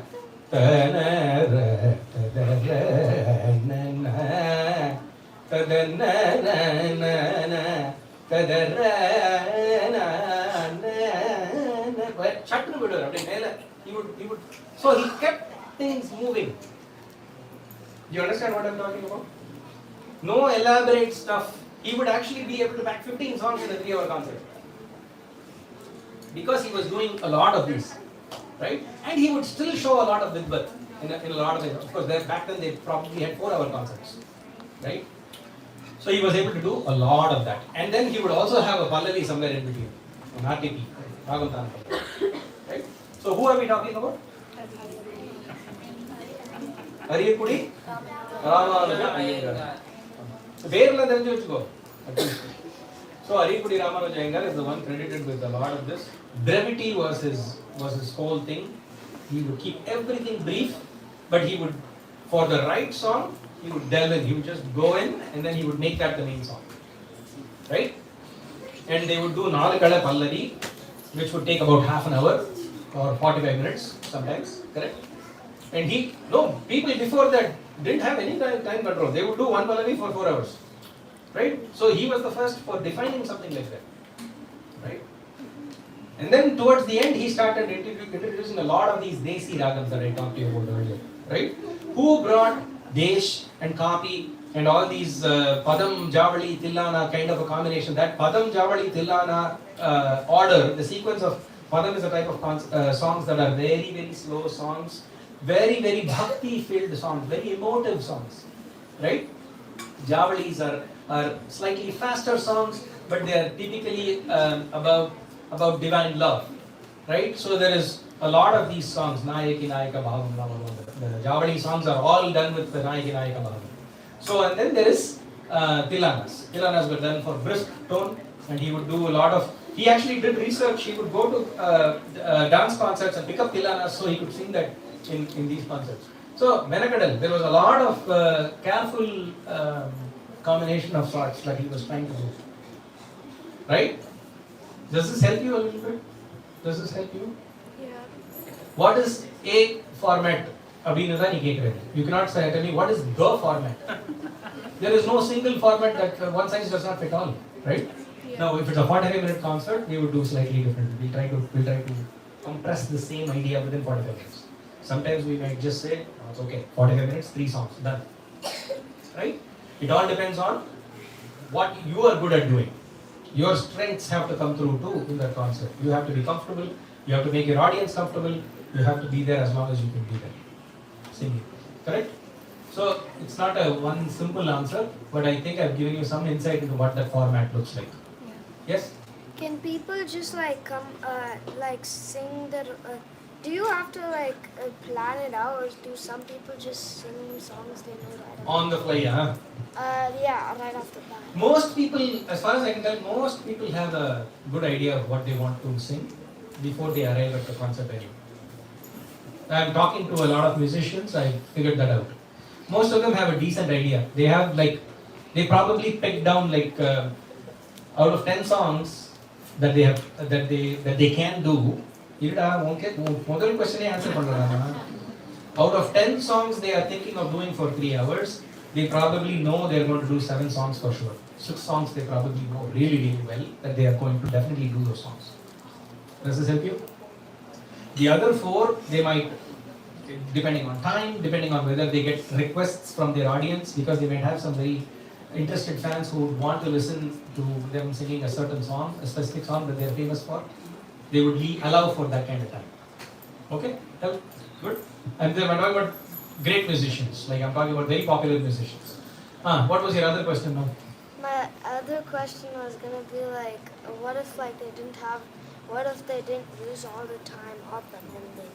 So he kept things moving. Do you understand what I'm talking about? No elaborate stuff. He would actually be able to pack 15 songs in a 3-hour concert. Because he was doing a lot of these, right? And he would still show a lot of vidvat in a lot of it. Of course, back then they probably had 4-hour concerts, right? So he was able to do a lot of that. And then he would also have a Pallavi somewhere in between, an RTP, Ragam Tanam, right? So who are we talking about? Ariyakudi Ramanuja Iyengar. Verla thenju vechuko. So Ariyakudi Ramanuja Iyengar is the one credited with a lot of this. Brevity was his whole thing. He would keep everything brief, but he would, for the right song, he would delve in. He would just go in, and then he would make that the main song, right? And they would do Nalakala Pallavi, which would take about half an hour or 45 minutes sometimes, correct? And people before that didn't have any time control. They would do one Pallavi for 4 hours, right? So he was the first for defining something like that, right? And then towards the end, he started introducing a lot of these Desi ragams that I talked to you about earlier, right? Who brought Desh and Kapi and all these Padam, Javali, Tillana kind of a combination? That Padam, Javali, Tillana order, the sequence of Padam is a type of songs that are very, very slow songs, very, very bhakti-filled songs, very emotive songs, right? Javalis are slightly faster songs, but they are typically about divine love, right? So there is a lot of these songs, Nayaki, Nayaka, Bhavam, blah, blah, blah. The Javali songs are all done with the Nayaki, Nayaka, Bhavam. So, and then there is Tilanas. Tilanas were done for brisk tone, and he would do a lot of, he actually did research. He would go to dance concerts and pick up Tilanas so he could sing that in these concerts. So, Menakadal, there was a lot of careful combination of sorts that he was trying to do. Right? Does this help you a little bit? Does this help you? Yeah. What is a format? You cannot say, tell me what is the format. There is no single format that one size does not fit all, right? Yeah. Now, if it's a 45-minute concert, we would do slightly different. We'll try to compress the same idea within 45 minutes. Sometimes we might just say, oh, it's okay, 45 minutes, 3 songs, done. Right? It all depends on what you are good at doing. Your strengths have to come through too in that concert. You have to be comfortable, you have to make your audience comfortable, you have to be there as long as you can be there. Singing. Correct? So it's not a one simple answer, but I think I've given you some insight into what that format looks like. Yeah. Yes? Can people just like come, like sing the? Do you have to plan it out, or do some people just sing songs they know right On the fly, yeah. Yeah, right off the bat. Most people, as far as I can tell, most people have a good idea of what they want to sing before they arrive at the concert venue. I'm talking to a lot of musicians, I figured that out. Most of them have a decent idea. They have they probably picked down out of 10 songs that they have that they can do. Model question answer out of 10 songs they are thinking of doing for 3 hours, they probably know they're going to do 7 songs for sure. 6 songs they probably know really, really well that they are going to definitely do those songs. Does this help you? The other 4, they might, depending on time, depending on whether they get requests from their audience, because they might have some very interested fans who would want to listen to them singing a certain song, a specific song that they are famous for. They would allow for that kind of time. Okay? Good? And then I'm talking about great musicians, I'm talking about very popular musicians. What was your other question now? My other question was gonna be what if what if they didn't use all the time up and then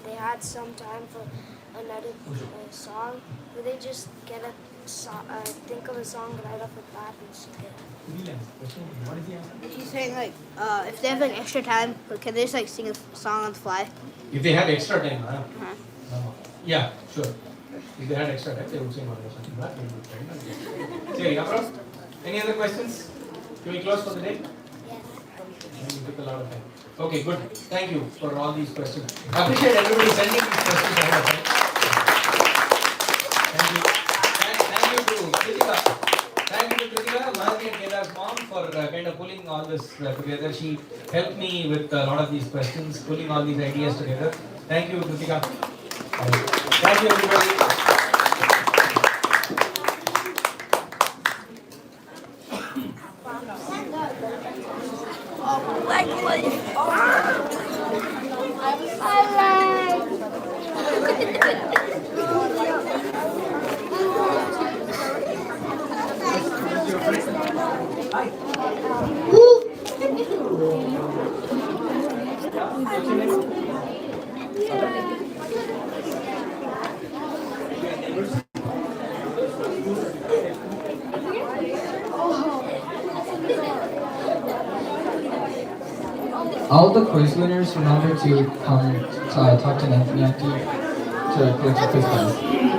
they had some time for another song? Would they just get think of a song right off the bat and sing it? What is the answer? She's saying if they have extra time, can they just sing a song on the fly? If they had extra time, yeah, sure. If they had extra time, they would sing on the song. Any other questions? Can we close for the day? Yes. We took a lot of time. Okay, good. Thank you for all these questions. I appreciate everybody sending these questions ahead of time. Thank you. Thank you to Kritika. Thank you to Kritika, Mahati and Kedar's mom for kind of pulling all this together. She helped me with a lot of these questions, pulling all these ideas together. Thank you, Kritika. Thank you, everybody. All the quiz winners remember to come talk to Anthony to collect the quiz prize.